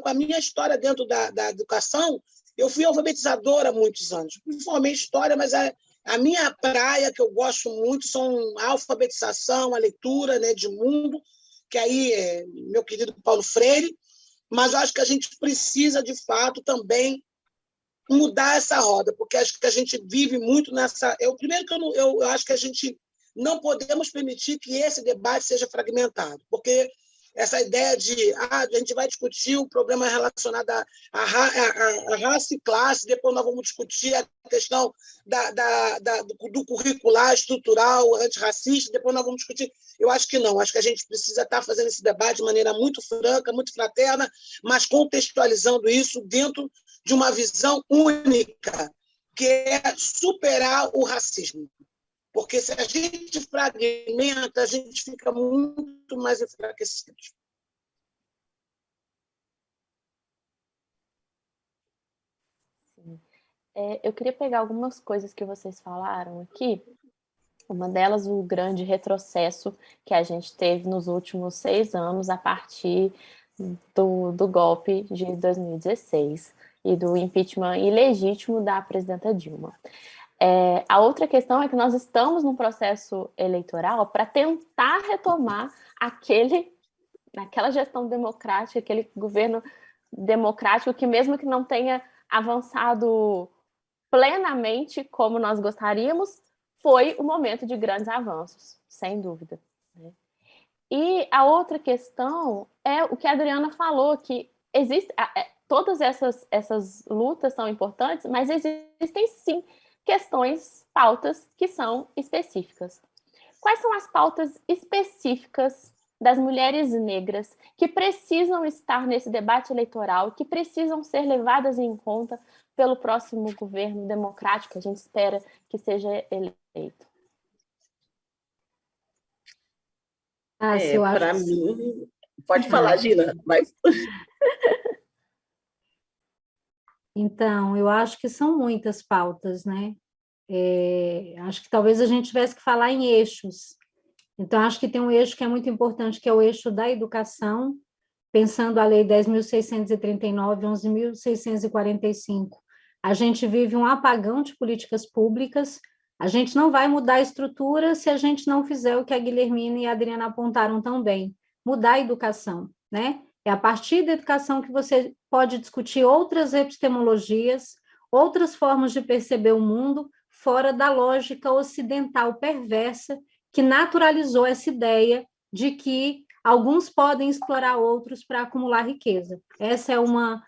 com a minha história dentro da educação, eu fui alfabetizadora há muitos anos. Me formei em história, mas a minha praia, que eu gosto muito, são a alfabetização, a leitura, né, de mundo, que aí é meu querido Paulo Freire, mas eu acho que a gente precisa, de fato, também mudar essa roda, porque acho que a gente vive muito nessa... Primeiro que eu acho que a gente não podemos permitir que esse debate seja fragmentado, porque essa ideia de a gente vai discutir o problema relacionado à raça e classe, depois nós vamos discutir a questão do curricular estrutural antirracista, depois nós vamos discutir... Eu acho que não, acho que a gente precisa estar fazendo esse debate de maneira muito franca, muito fraterna, mas contextualizando isso dentro de uma visão única, que é superar o racismo. Porque se a gente fragmenta, a gente fica muito mais enfraquecido. Eu queria pegar algumas coisas que vocês falaram aqui. Uma delas, o grande retrocesso que a gente teve nos últimos 6 anos, a partir do golpe de 2016 e do impeachment ilegítimo da presidenta Dilma. A outra questão é que nós estamos num processo eleitoral para tentar retomar aquela gestão democrática, aquele governo democrático que, mesmo que não tenha avançado plenamente como nós gostaríamos, foi um momento de grandes avanços, sem dúvida, né? E a outra questão é o que a Adriana falou, que todas essas lutas são importantes, mas existem sim questões, pautas que são específicas. Quais são as pautas específicas das mulheres negras que precisam estar nesse debate eleitoral, que precisam ser levadas em conta pelo próximo governo democrático que a gente espera que seja eleito? Para mim... Pode falar, Gina. Mas... Então, eu acho que são muitas pautas, né? Acho que talvez a gente tivesse que falar em eixos. Então, acho que tem um eixo que é muito importante, que é o eixo da educação, pensando a Lei 10.639, 11.645. A gente vive um apagão de políticas públicas, a gente não vai mudar a estrutura se a gente não fizer o que a Guilhermina e a Adriana apontaram tão bem, mudar a educação, né? É a partir da educação que você pode discutir outras epistemologias, outras formas de perceber o mundo, fora da lógica ocidental perversa que naturalizou essa ideia de que alguns podem explorar outros para acumular riqueza. Essa é uma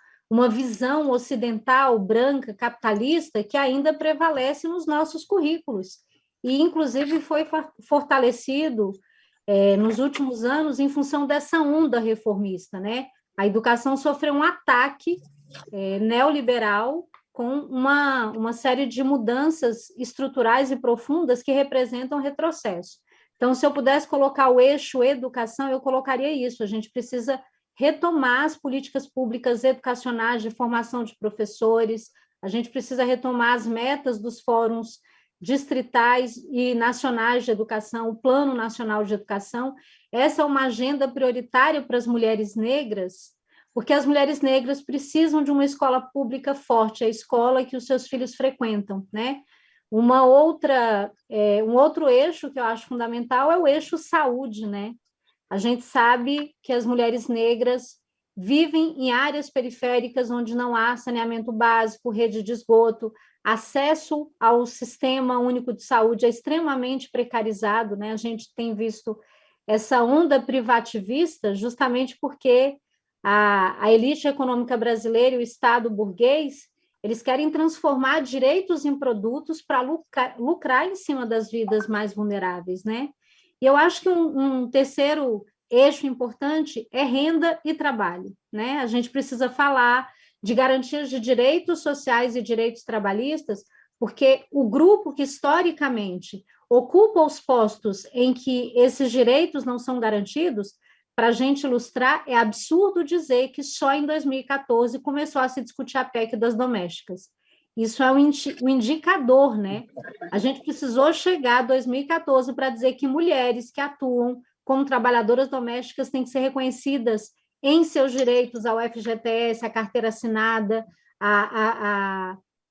visão ocidental, branca, capitalista, que ainda prevalece nos nossos currículos. E, inclusive, foi fortalecido nos últimos anos em função dessa onda reformista, né? A educação sofreu um ataque neoliberal com uma série de mudanças estruturais e profundas que representam retrocesso. Então, se eu pudesse colocar o eixo educação, eu colocaria isso. A gente precisa retomar as políticas públicas educacionais de formação de professores, a gente precisa retomar as metas dos fóruns distritais e nacionais de educação, o Plano Nacional de Educação. Essa é uma agenda prioritária para as mulheres negras, porque as mulheres negras precisam de uma escola pública forte, a escola que os seus filhos frequentam, né? Um outro eixo que eu acho fundamental é o eixo saúde, né? A gente sabe que as mulheres negras vivem em áreas periféricas onde não há saneamento básico, rede de esgoto, acesso ao Sistema Único de Saúde é extremamente precarizado, né? A gente tem visto essa onda privativista justamente porque a elite econômica brasileira e o Estado burguês, eles querem transformar direitos em produtos para lucrar em cima das vidas mais vulneráveis, né? E eu acho que um terceiro eixo importante é renda e trabalho, né? A gente precisa falar de garantias de direitos sociais e direitos trabalhistas, porque o grupo que historicamente ocupa os postos em que esses direitos não são garantidos, para a gente ilustrar, é absurdo dizer que só em 2014 começou a se discutir a PEC das domésticas. Isso é um indicador, né? A gente precisou chegar a 2014 para dizer que mulheres que atuam como trabalhadoras domésticas têm que ser reconhecidas em seus direitos ao FGTS, à carteira assinada,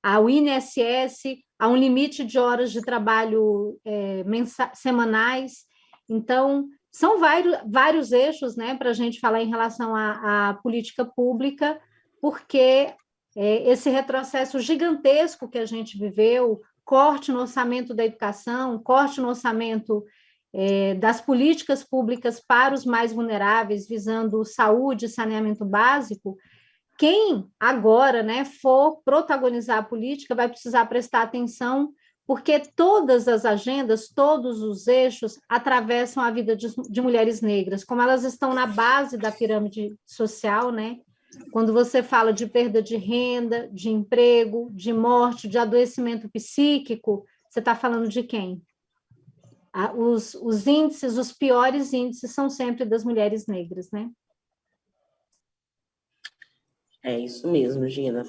ao INSS, a um limite de horas de trabalho semanais. Então, são vários eixos, né, para a gente falar em relação à política pública, porque esse retrocesso gigantesco que a gente viveu, corte no orçamento da educação, corte no orçamento das políticas públicas para os mais vulneráveis, visando saúde e saneamento básico, quem agora, né, for protagonizar a política vai precisar prestar atenção, porque todas as agendas, todos os eixos atravessam a vida de mulheres negras, como elas estão na base da pirâmide social, né? Quando você fala de perda de renda, de emprego, de morte, de adoecimento psíquico, você está falando de quem? Os índices, os piores índices são sempre das mulheres negras, né? É isso mesmo, Gina.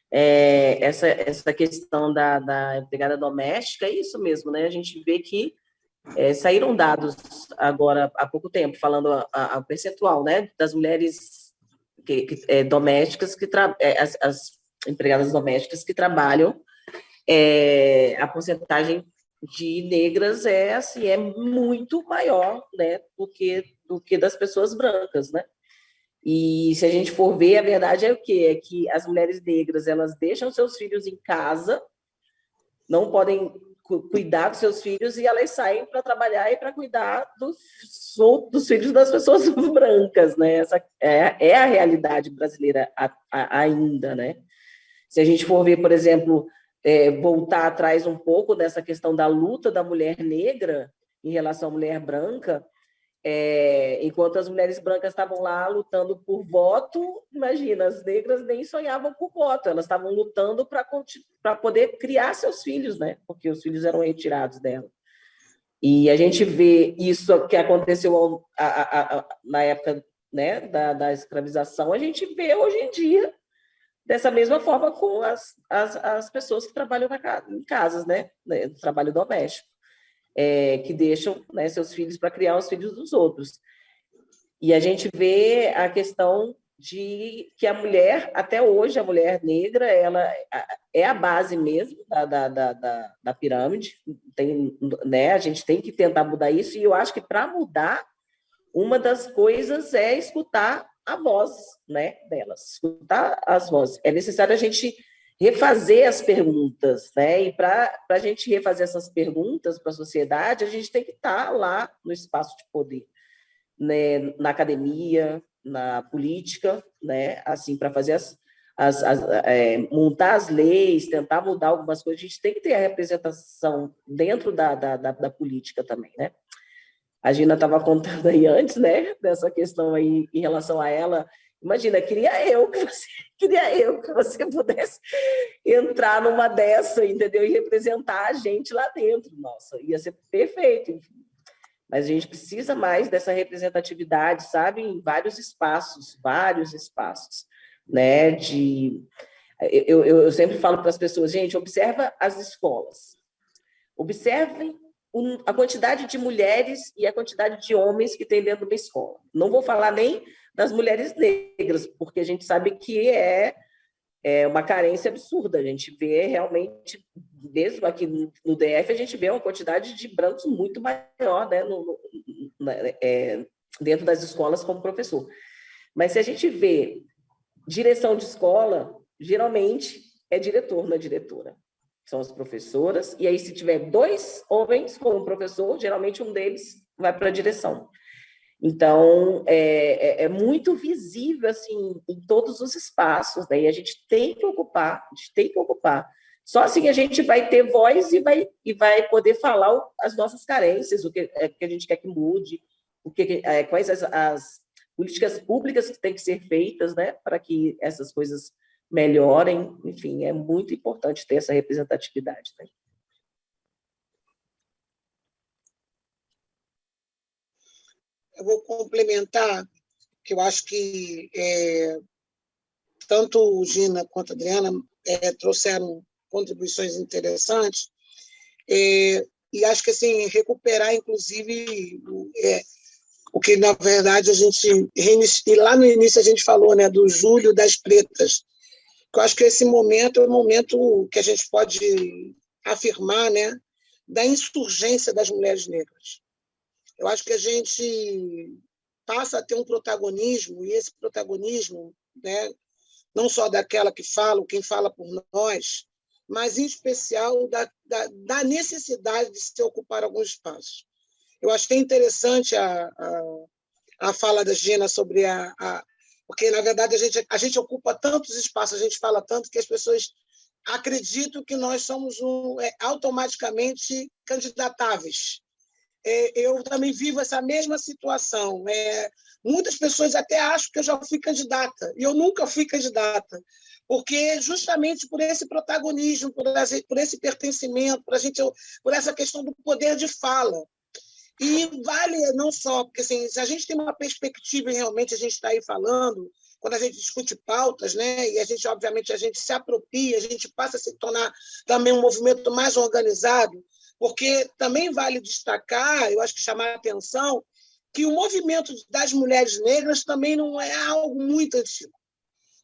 Essa questão da empregada doméstica, é isso mesmo, né? A gente vê que saíram dados agora há pouco tempo, falando a percentual, né, das mulheres domésticas, as empregadas domésticas que trabalham, a porcentagem de negras é muito maior, né, do que das pessoas brancas, né? E se a gente for ver, a verdade é o quê? É que as mulheres negras, elas deixam seus filhos em casa, não podem cuidar dos seus filhos, e elas saem para trabalhar e para cuidar dos filhos das pessoas brancas, né? Essa é a realidade brasileira ainda, né? Se a gente for ver, por exemplo, voltar atrás um pouco dessa questão da luta da mulher negra em relação à mulher branca, enquanto as mulheres brancas estavam lá lutando por voto, imagina, as negras nem sonhavam por voto, elas estavam lutando para poder criar seus filhos, né? Porque os filhos eram retirados dela. E a gente vê isso que aconteceu na época, né, da escravização, a gente vê hoje em dia dessa mesma forma com as pessoas que trabalham em casas, né, no trabalho doméstico. Que deixam, né, seus filhos para criar os filhos dos outros. E a gente vê a questão de que a mulher, até hoje, a mulher negra, ela é a base mesmo da pirâmide, né, a gente tem que tentar mudar isso, e eu acho que para mudar, uma das coisas é escutar a voz, né, delas, escutar as vozes. É necessário a gente refazer as perguntas, né? E para a gente refazer essas perguntas para a sociedade, a gente tem que estar lá no espaço de poder, né? Na academia, na política, né? Assim, para fazer montar as leis, tentar mudar algumas coisas, a gente tem que ter a representação dentro da política também, né? A Gina estava contando aí antes, né? Dessa questão aí em relação a ela. Imagina, queria eu que você pudesse entrar numa dessa, entendeu? E representar a gente lá dentro. Nossa, ia ser perfeito. mas a gente precisa mais dessa representatividade, sabe, em vários espaços, né, eu sempre falo para as pessoas, gente, observa as escolas, observem a quantidade de mulheres e a quantidade de homens que tem dentro de uma escola. Não vou falar nem das mulheres negras, porque a gente sabe que é uma carência absurda. A gente vê realmente, mesmo aqui no DF, a gente vê uma quantidade de brancos muito maior, né, dentro das escolas como professor. Mas se a gente vê direção de escola, geralmente é diretor, não é diretora. São as professoras, e aí se tiver 2 homens como professor, geralmente um deles vai para a direção. Então, é muito visível, assim, em todos os espaços, né? E a gente tem que ocupar. Só assim a gente vai ter voz e vai poder falar as nossas carências, o que a gente quer que mude, quais as políticas públicas que têm que ser feitas, né, para que essas coisas melhorem. Enfim, é muito importante ter essa representatividade, né? Eu vou complementar, que eu acho que tanto Gina quanto a Adriana trouxeram contribuições interessantes, e acho que assim, recuperar, inclusive, o que, na verdade, a gente... E lá no início a gente falou, né, do Julho das Pretas, que eu acho que esse momento é um momento que a gente pode afirmar, né, da insurgência das mulheres negras. Eu acho que a gente passa a ter um protagonismo, e esse protagonismo, né, não só daquela que fala, quem fala por nós, mas, em especial, da necessidade de se ocupar alguns espaços. Eu achei interessante a fala da Gina sobre porque, na verdade, a gente ocupa tantos espaços, a gente fala tanto que as pessoas acreditam que nós somos automaticamente candidatáveis. Eu também vivo essa mesma situação. Muitas pessoas até acham que eu já fui candidata, e eu nunca fui candidata, porque justamente por esse protagonismo, por esse pertencimento, por essa questão do poder de fala. E vale não só, porque assim, se a gente tem uma perspectiva, e realmente a gente está aí falando, quando a gente discute pautas, né, e a gente, obviamente, a gente se apropria, a gente passa a se tornar também um movimento mais organizado, porque também vale destacar, eu acho que chamar a atenção, que o movimento das mulheres negras também não é algo muito antigo,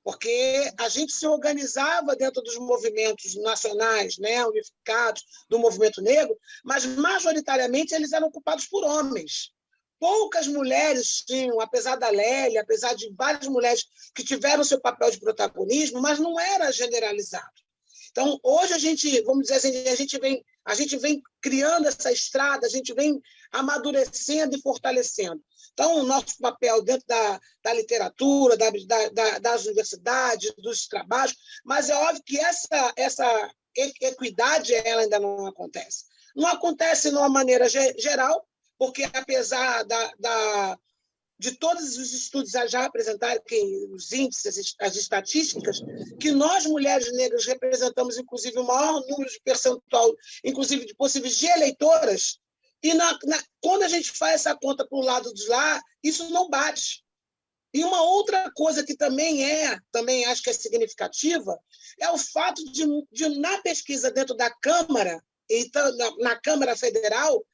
porque a gente se organizava dentro dos movimentos nacionais, né, unificados do movimento negro, mas, majoritariamente, eles eram ocupados por homens. Poucas mulheres tinham, apesar da Lélia, apesar de várias mulheres que tiveram seu papel de protagonismo, mas não era generalizado. Então, hoje, vamos dizer assim, a gente vem criando essa estrada, a gente vem amadurecendo e fortalecendo. Então, o nosso papel dentro da literatura, das universidades, dos trabalhos, mas é óbvio que essa equidade ela ainda não acontece. Não acontece de uma maneira geral, porque, apesar de todos os estudos já apresentaram, os índices, as estatísticas, que nós, mulheres negras, representamos, inclusive, o maior número de percentual, inclusive de possíveis de eleitoras, e quando a gente faz essa conta para o lado de lá, isso não bate. E uma outra coisa que também acho que é significativa, é o fato de na pesquisa dentro da Câmara, então, na Câmara Federal,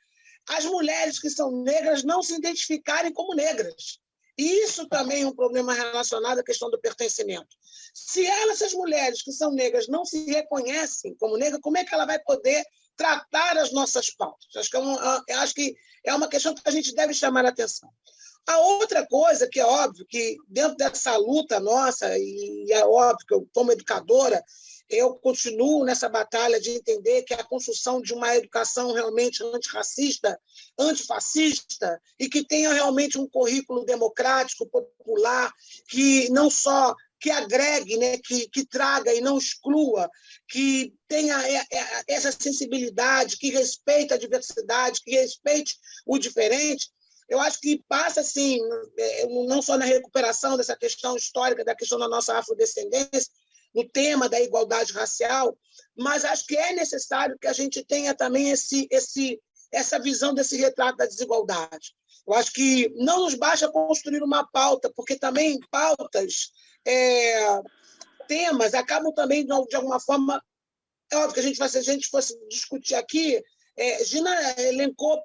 as mulheres que são negras não se identificarem como negras. E isso também é um problema relacionado à questão do pertencimento. Se essas mulheres que são negras não se reconhecem como negras, como é que ela vai poder tratar as nossas pautas? Acho que é uma questão que a gente deve chamar a atenção. A outra coisa que é óbvio que, dentro dessa luta nossa, e é óbvio que eu, como educadora, eu continuo nessa batalha de entender que a construção de uma educação realmente antirracista, antifascista, e que tenha realmente um currículo democrático, popular, que não só que agregue, né, que traga e não exclua, que tenha essa sensibilidade, que respeite a diversidade, que respeite o diferente. Eu acho que passa, assim, não só na recuperação dessa questão histórica, da questão da nossa afrodescendência, no tema da igualdade racial, mas acho que é necessário que a gente tenha também esse essa visão desse retrato da desigualdade. Eu acho que não nos basta construir uma pauta, porque também pautas, temas, acabam também, de alguma forma, é óbvio que se a gente fosse discutir aqui, Gina elencou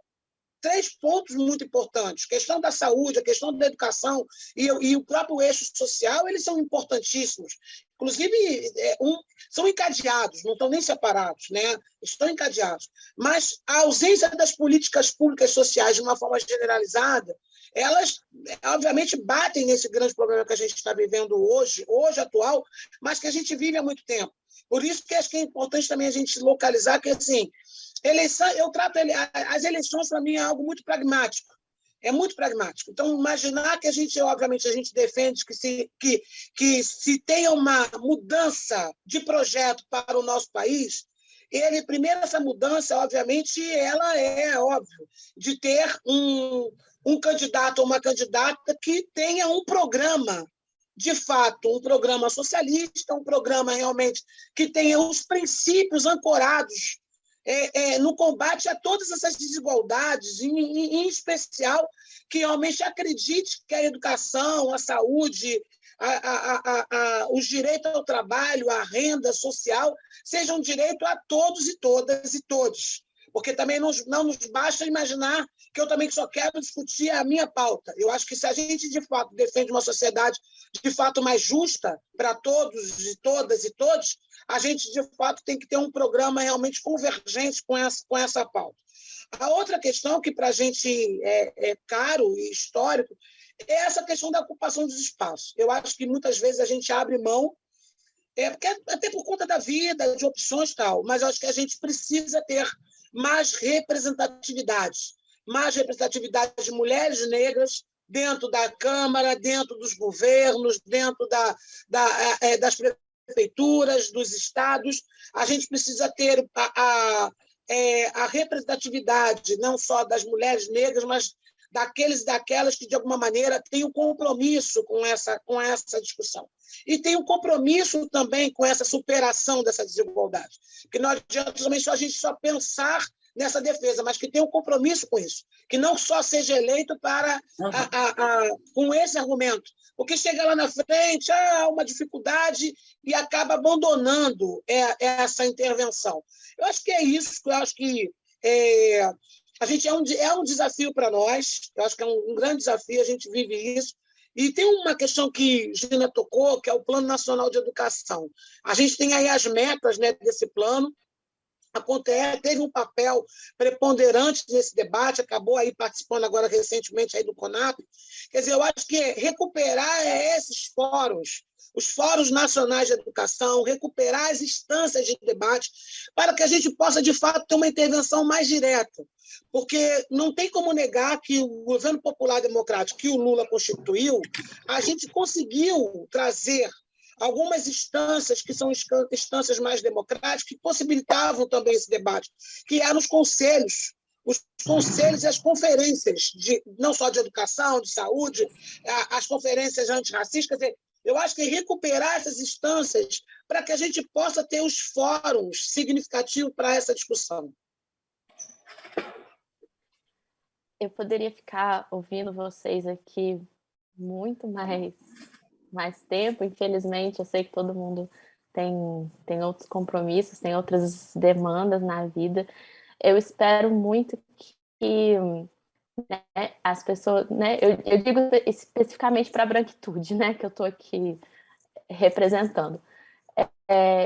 3 pontos muito importantes. A questão da saúde, a questão da educação e o próprio eixo social, eles são importantíssimos. Inclusive, são encadeados, não estão nem separados, né? Estão encadeados. Mas a ausência das políticas públicas sociais, de uma forma generalizada, elas, obviamente, batem nesse grande problema que a gente está vivendo hoje atual, mas que a gente vive há muito tempo. Por isso que acho que é importante também a gente localizar que, assim, eu trato as eleições, para mim, é algo muito pragmático. É muito pragmático. Então, imaginar que obviamente, a gente defende que se tenha uma mudança de projeto para o nosso país, primeiro, essa mudança, obviamente, ela é óbvio, de ter um candidato ou uma candidata que tenha um programa, de fato, um programa socialista, um programa realmente que tenha os princípios ancorados no combate a todas essas desigualdades, em especial que realmente acredite que a educação, a saúde, os direitos ao trabalho, a renda social, sejam direito a todos e todas e todos. Porque também não nos basta imaginar que eu também só quero discutir a minha pauta. Eu acho que se a gente, de fato, defende uma sociedade de fato mais justa para todos e todas e todos, a gente, de fato, tem que ter um programa realmente convergente com essa pauta. A outra questão que para a gente é caro e histórico é essa questão da ocupação dos espaços. Eu acho que muitas vezes a gente abre mão, até por conta da vida, de opções e tal, mas eu acho que a gente precisa ter mais representatividade de mulheres negras dentro da Câmara, dentro dos governos, dentro das prefeituras, dos estados. A gente precisa ter a representatividade não só das mulheres negras, mas daqueles e daquelas que, de alguma maneira, têm um compromisso com essa discussão. E tem um compromisso também com essa superação dessa desigualdade. Porque não adianta também a gente só pensar nessa defesa, mas que tenha um compromisso com isso, que não só seja eleito com esse argumento, porque chega lá na frente, há uma dificuldade e acaba abandonando essa intervenção. Eu acho que é isso, eu acho que a gente é um desafio para nós, eu acho que é um grande desafio, a gente vive isso. E tem uma questão que Gina tocou, que é o Plano Nacional de Educação. A gente tem aí as metas, né, desse plano. A CONTE teve um papel preponderante nesse debate, acabou aí participando agora recentemente aí do CONAP. Quer dizer, eu acho que recuperar esses fóruns, os fóruns nacionais de educação, recuperar as instâncias de debate, para que a gente possa, de fato, ter uma intervenção mais direta. Porque não tem como negar que o governo popular democrático que o Lula constituiu, a gente conseguiu trazer algumas instâncias que são instâncias mais democráticas que possibilitavam também esse debate, que eram os conselhos e as conferências, não só de educação, de saúde, as conferências antirracistas. Quer dizer, eu acho que recuperar essas instâncias para que a gente possa ter os fóruns significativos para essa discussão. Eu poderia ficar ouvindo vocês aqui muito mais tempo, infelizmente, eu sei que todo mundo tem outros compromissos, tem outras demandas na vida. Eu espero muito que né, as pessoas, né, eu digo especificamente para a branquitude, né, que eu estou aqui representando.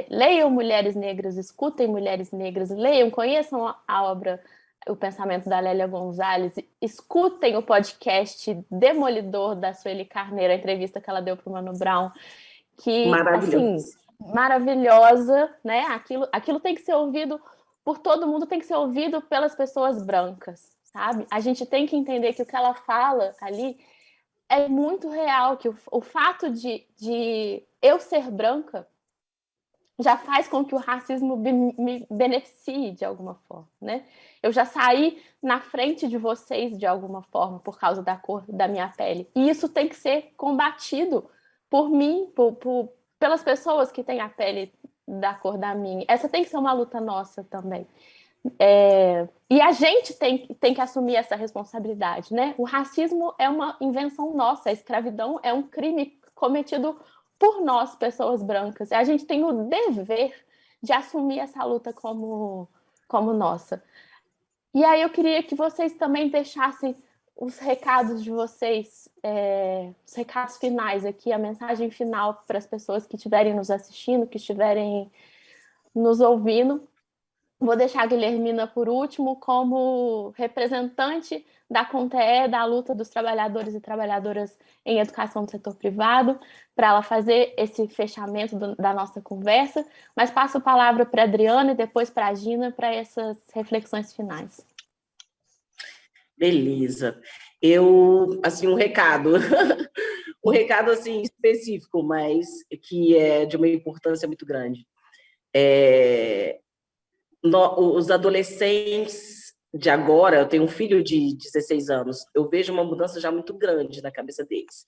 Leiam Mulheres Negras, escutem Mulheres Negras, leiam, conheçam a obra, o pensamento da Lélia Gonzalez, escutem o podcast demolidor da Sueli Carneiro, a entrevista que ela deu para o Mano Brown, que, assim, maravilhosa, né? Aquilo tem que ser ouvido por todo mundo, tem que ser ouvido pelas pessoas brancas, sabe? A gente tem que entender que o que ela fala ali é muito real, que o fato de eu ser branca já faz com que o racismo me beneficie de alguma forma, né? Eu já saí na frente de vocês de alguma forma por causa da cor da minha pele. E isso tem que ser combatido por mim, pelas pessoas que têm a pele da cor da minha. Essa tem que ser uma luta nossa também. E a gente tem que assumir essa responsabilidade, né? O racismo é uma invenção nossa, a escravidão é um crime cometido por nós, pessoas brancas. E a gente tem o dever de assumir essa luta como nossa. E aí eu queria que vocês também deixassem os recados de vocês, os recados finais aqui, a mensagem final para as pessoas que estiverem nos assistindo, que estiverem nos ouvindo. Vou deixar a Guilhermina por último como representante da CONTE, da luta dos trabalhadores e trabalhadoras em educação do setor privado, para ela fazer esse fechamento da nossa conversa, mas passo a palavra para a Adriana e depois para a Gina para essas reflexões finais. Beleza. Assim, um recado, um recado, assim, específico, mas que é de uma importância muito grande. Os adolescentes de agora, eu tenho um filho de 16 anos, eu vejo uma mudança já muito grande na cabeça deles.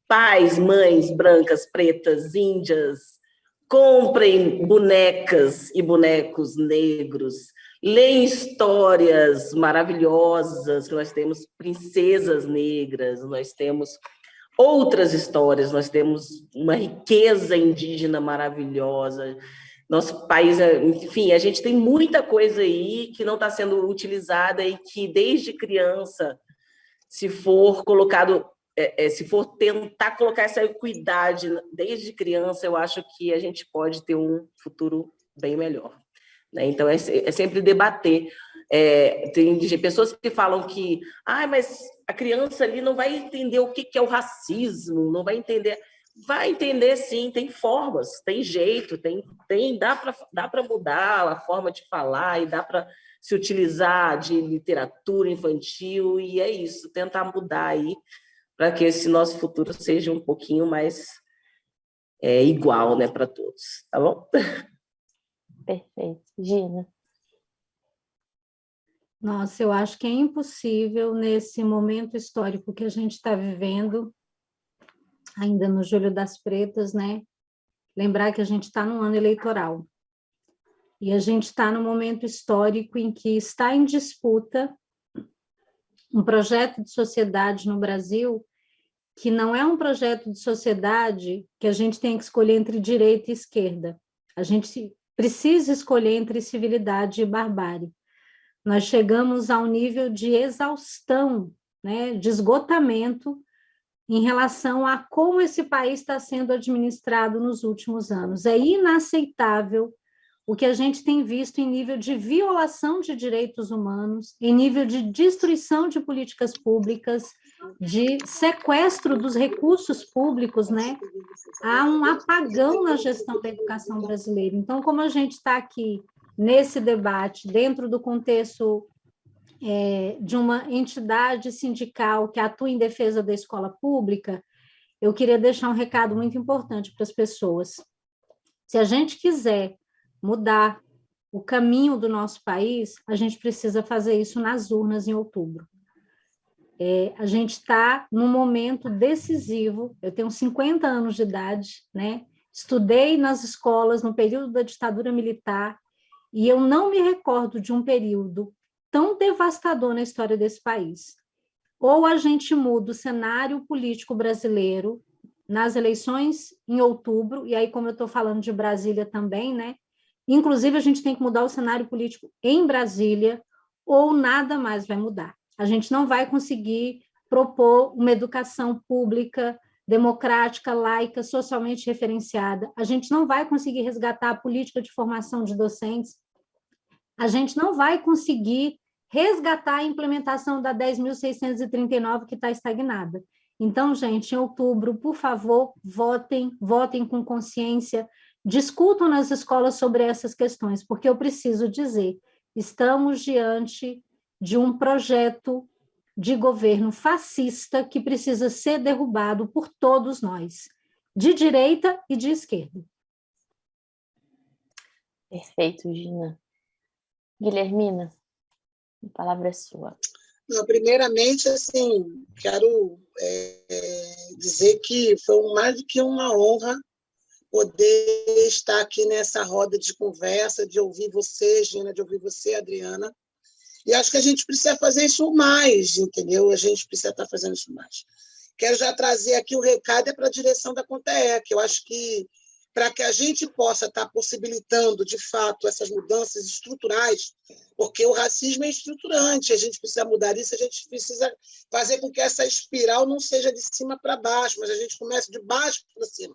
Pais, mães, brancas, pretas, índias, comprem bonecas e bonecos negros, leem histórias maravilhosas, que nós temos princesas negras, nós temos outras histórias, nós temos uma riqueza indígena maravilhosa. Nosso país, enfim, a gente tem muita coisa aí que não está sendo utilizada e que, desde criança, se for colocado, se for tentar colocar essa equidade desde criança, eu acho que a gente pode ter um futuro bem melhor. Né? Então, é sempre debater. Tem pessoas que falam que mas a criança ali não vai entender o que é o racismo, não vai entender... Vai entender, sim, tem formas, tem jeito, dá para mudar a forma de falar e dá para se utilizar de literatura infantil, e é isso, tentar mudar aí para que esse nosso futuro seja um pouquinho mais igual, né, para todos, tá bom? Perfeito. Gina? Nossa, eu acho que é impossível, nesse momento histórico que a gente está vivendo, ainda no Julho das Pretas, né? Lembrar que a gente está num ano eleitoral. E a gente está num momento histórico em que está em disputa um projeto de sociedade no Brasil que não é um projeto de sociedade que a gente tem que escolher entre direita e esquerda. A gente precisa escolher entre civilidade e barbárie. Nós chegamos a um nível de exaustão, né, de esgotamento, em relação a como esse país está sendo administrado nos últimos anos. É inaceitável o que a gente tem visto em nível de violação de direitos humanos, em nível de destruição de políticas públicas, de sequestro dos recursos públicos, né? Há um apagão na gestão da educação brasileira. Então, como a gente está aqui nesse debate, dentro do contexto de uma entidade sindical que atua em defesa da escola pública, eu queria deixar um recado muito importante para as pessoas. Se a gente quiser mudar o caminho do nosso país, a gente precisa fazer isso nas urnas em outubro. A gente está num momento decisivo, eu tenho 50 anos de idade, né? Estudei nas escolas no período da ditadura militar, e eu não me recordo de um período tão devastador na história desse país. Ou a gente muda o cenário político brasileiro nas eleições em outubro, e aí, como eu estou falando de Brasília também, né? Inclusive, a gente tem que mudar o cenário político em Brasília, ou nada mais vai mudar. A gente não vai conseguir propor uma educação pública, democrática, laica, socialmente referenciada. A gente não vai conseguir resgatar a política de formação de docentes. A gente não vai conseguir resgatar a implementação da 10.639, que está estagnada. Então, gente, em outubro, por favor, votem com consciência, discutam nas escolas sobre essas questões, porque eu preciso dizer, estamos diante de um projeto de governo fascista que precisa ser derrubado por todos nós, de direita e de esquerda. Perfeito, Gina. Guilhermina, a palavra é sua. Não, primeiramente, assim, quero dizer que foi mais do que uma honra poder estar aqui nessa roda de conversa, de ouvir você, Gina, de ouvir você, Adriana. E acho que a gente precisa fazer isso mais, entendeu? A gente precisa estar fazendo isso mais. Quero já trazer aqui o recado para a direção da CONTE-E, que eu acho que, para que a gente possa estar possibilitando, de fato, essas mudanças estruturais, porque o racismo é estruturante, a gente precisa mudar isso, a gente precisa fazer com que essa espiral não seja de cima para baixo, mas a gente comece de baixo para cima.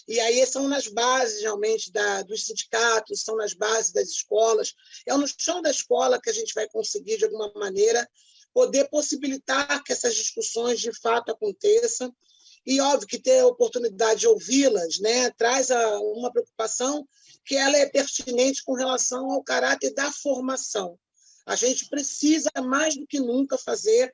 E aí são nas bases, realmente, dos sindicatos, são nas bases das escolas. É no chão da escola que a gente vai conseguir, de alguma maneira, poder possibilitar que essas discussões, de fato, aconteçam. E, óbvio, que ter a oportunidade de ouvi-las, né, traz uma preocupação que ela é pertinente com relação ao caráter da formação. A gente precisa, mais do que nunca, fazer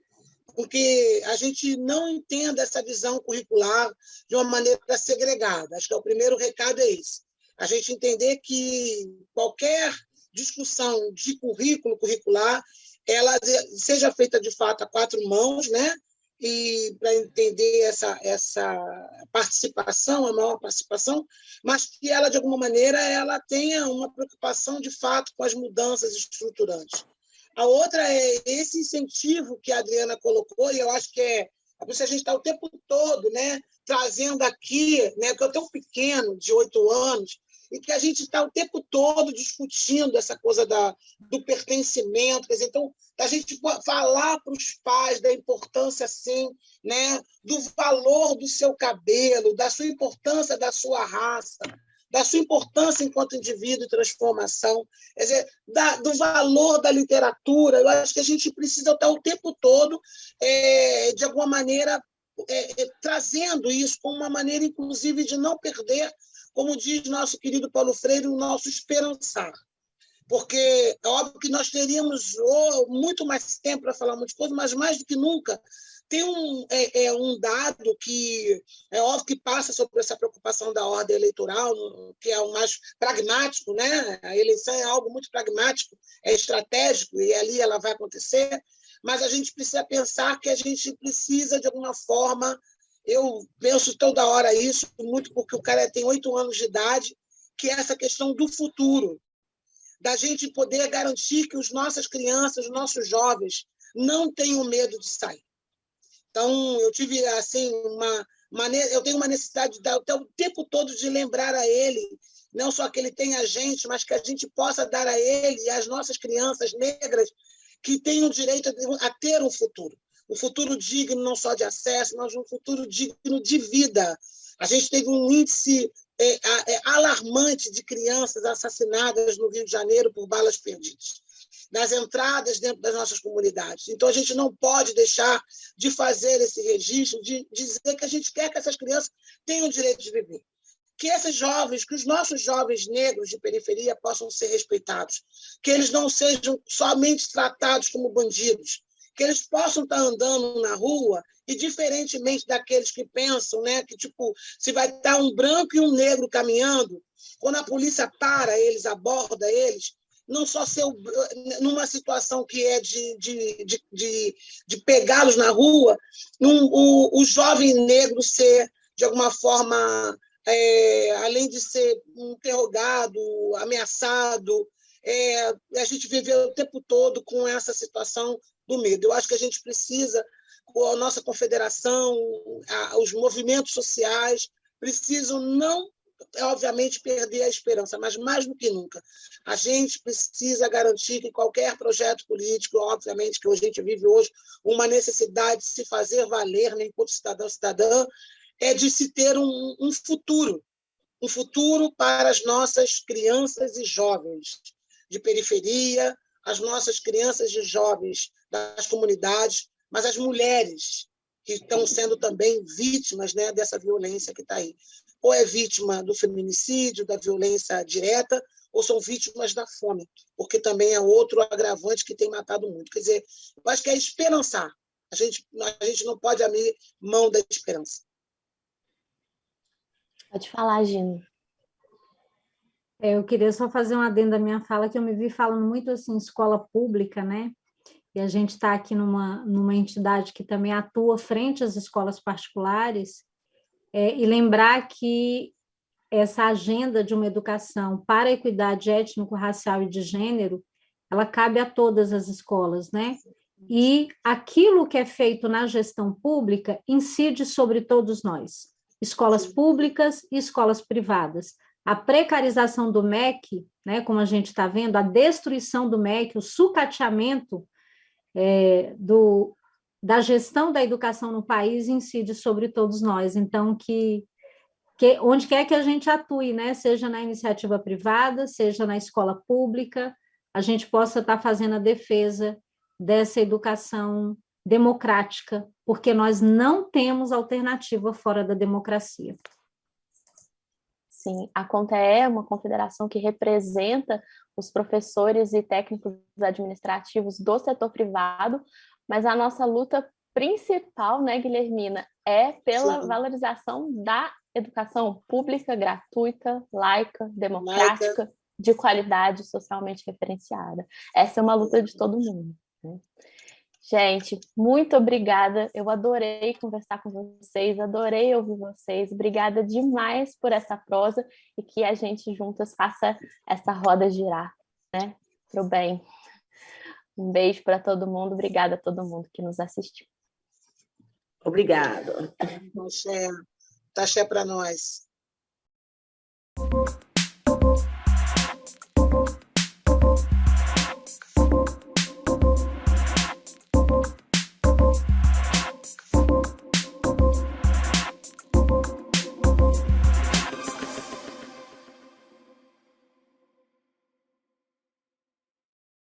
porque a gente não entenda essa visão curricular de uma maneira segregada. Acho que o primeiro recado é esse. A gente entender que qualquer discussão de curricular, ela seja feita, de fato, a quatro mãos, né? E para entender essa participação, a maior participação, mas que ela, de alguma maneira, ela tenha uma preocupação, de fato, com as mudanças estruturantes. A outra é esse incentivo que a Adriana colocou, e eu acho que é por isso a gente está o tempo todo, né, trazendo aqui, né, que eu tenho um pequeno de 8 anos, e que a gente está o tempo todo discutindo essa coisa do pertencimento. Quer dizer, então, a gente falar para os pais da importância, assim, né, do valor do seu cabelo, da sua importância da sua raça, da sua importância enquanto indivíduo e transformação, quer dizer, do valor da literatura. Eu acho que a gente precisa estar o tempo todo, de alguma maneira, trazendo isso como uma maneira, inclusive, de não perder, como diz nosso querido Paulo Freire, o nosso esperançar. Porque é óbvio que nós teríamos muito mais tempo para falar muitas coisas, mas mais do que nunca tem um dado que é óbvio que passa sobre essa preocupação da ordem eleitoral, que é o mais pragmático, né? A eleição é algo muito pragmático, é estratégico, e ali ela vai acontecer, mas a gente precisa pensar que a gente precisa, de alguma forma, eu penso toda hora isso, muito porque o cara tem 8 anos de idade, que é essa questão do futuro, da gente poder garantir que as nossas crianças, os nossos jovens, não tenham medo de sair. Então, eu tive assim eu tenho uma necessidade até o tempo todo de lembrar a ele, não só que ele tem a gente, mas que a gente possa dar a ele e às nossas crianças negras que tenham direito a ter um futuro digno não só de acesso, mas um futuro digno de vida. A gente teve um índice alarmante de crianças assassinadas no Rio de Janeiro por balas perdidas, nas entradas dentro das nossas comunidades. Então, a gente não pode deixar de fazer esse registro, de dizer que a gente quer que essas crianças tenham o direito de viver. Que esses jovens, que os nossos jovens negros de periferia possam ser respeitados, que eles não sejam somente tratados como bandidos, que eles possam estar andando na rua e, diferentemente daqueles que pensam, né, que tipo, se vai estar um branco e um negro caminhando, quando a polícia para eles, aborda eles, não só ser numa situação que é de pegá-los na rua, o jovem negro ser, de alguma forma, além de ser interrogado, ameaçado, a gente viveu o tempo todo com essa situação do medo. Eu acho que a gente precisa, a nossa confederação, os movimentos sociais, precisam não, obviamente, perder a esperança, mas mais do que nunca, a gente precisa garantir que qualquer projeto político, obviamente, que a gente vive hoje, uma necessidade de se fazer valer, né, enquanto cidadã, é de se ter um futuro para as nossas crianças e jovens de periferia, as nossas crianças e jovens das comunidades, mas as mulheres que estão sendo também vítimas, né, dessa violência que está aí. Ou é vítima do feminicídio, da violência direta, ou são vítimas da fome, porque também é outro agravante que tem matado muito. Quer dizer, eu acho que é esperançar. A gente não pode abrir mão da esperança. Pode falar, Gina. Eu queria só fazer um adendo à minha fala, que eu me vi falando muito assim, escola pública, né? E a gente está aqui numa entidade que também atua frente às escolas particulares, e lembrar que essa agenda de uma educação para a equidade étnico-racial e de gênero, ela cabe a todas as escolas, né? E aquilo que é feito na gestão pública incide sobre todos nós, escolas públicas e escolas privadas. A precarização do MEC, né, como a gente está vendo, a destruição do MEC, o sucateamento da gestão da educação no país incide sobre todos nós. Então, que onde quer que a gente atue, né, seja na iniciativa privada, seja na escola pública, a gente possa estar fazendo a defesa dessa educação democrática, porque nós não temos alternativa fora da democracia. Sim, a CONTE é uma confederação que representa os professores e técnicos administrativos do setor privado, mas a nossa luta principal, né, Guilhermina, é pela valorização da educação pública, gratuita, laica, democrática, de qualidade, socialmente referenciada. Essa é uma luta de todo mundo, né? Gente, muito obrigada. Eu adorei conversar com vocês, adorei ouvir vocês. Obrigada demais por essa prosa e que a gente juntas faça essa roda girar, né? Pro bem. Um beijo para todo mundo. Obrigada a todo mundo que nos assistiu. Obrigada. Axé para nós.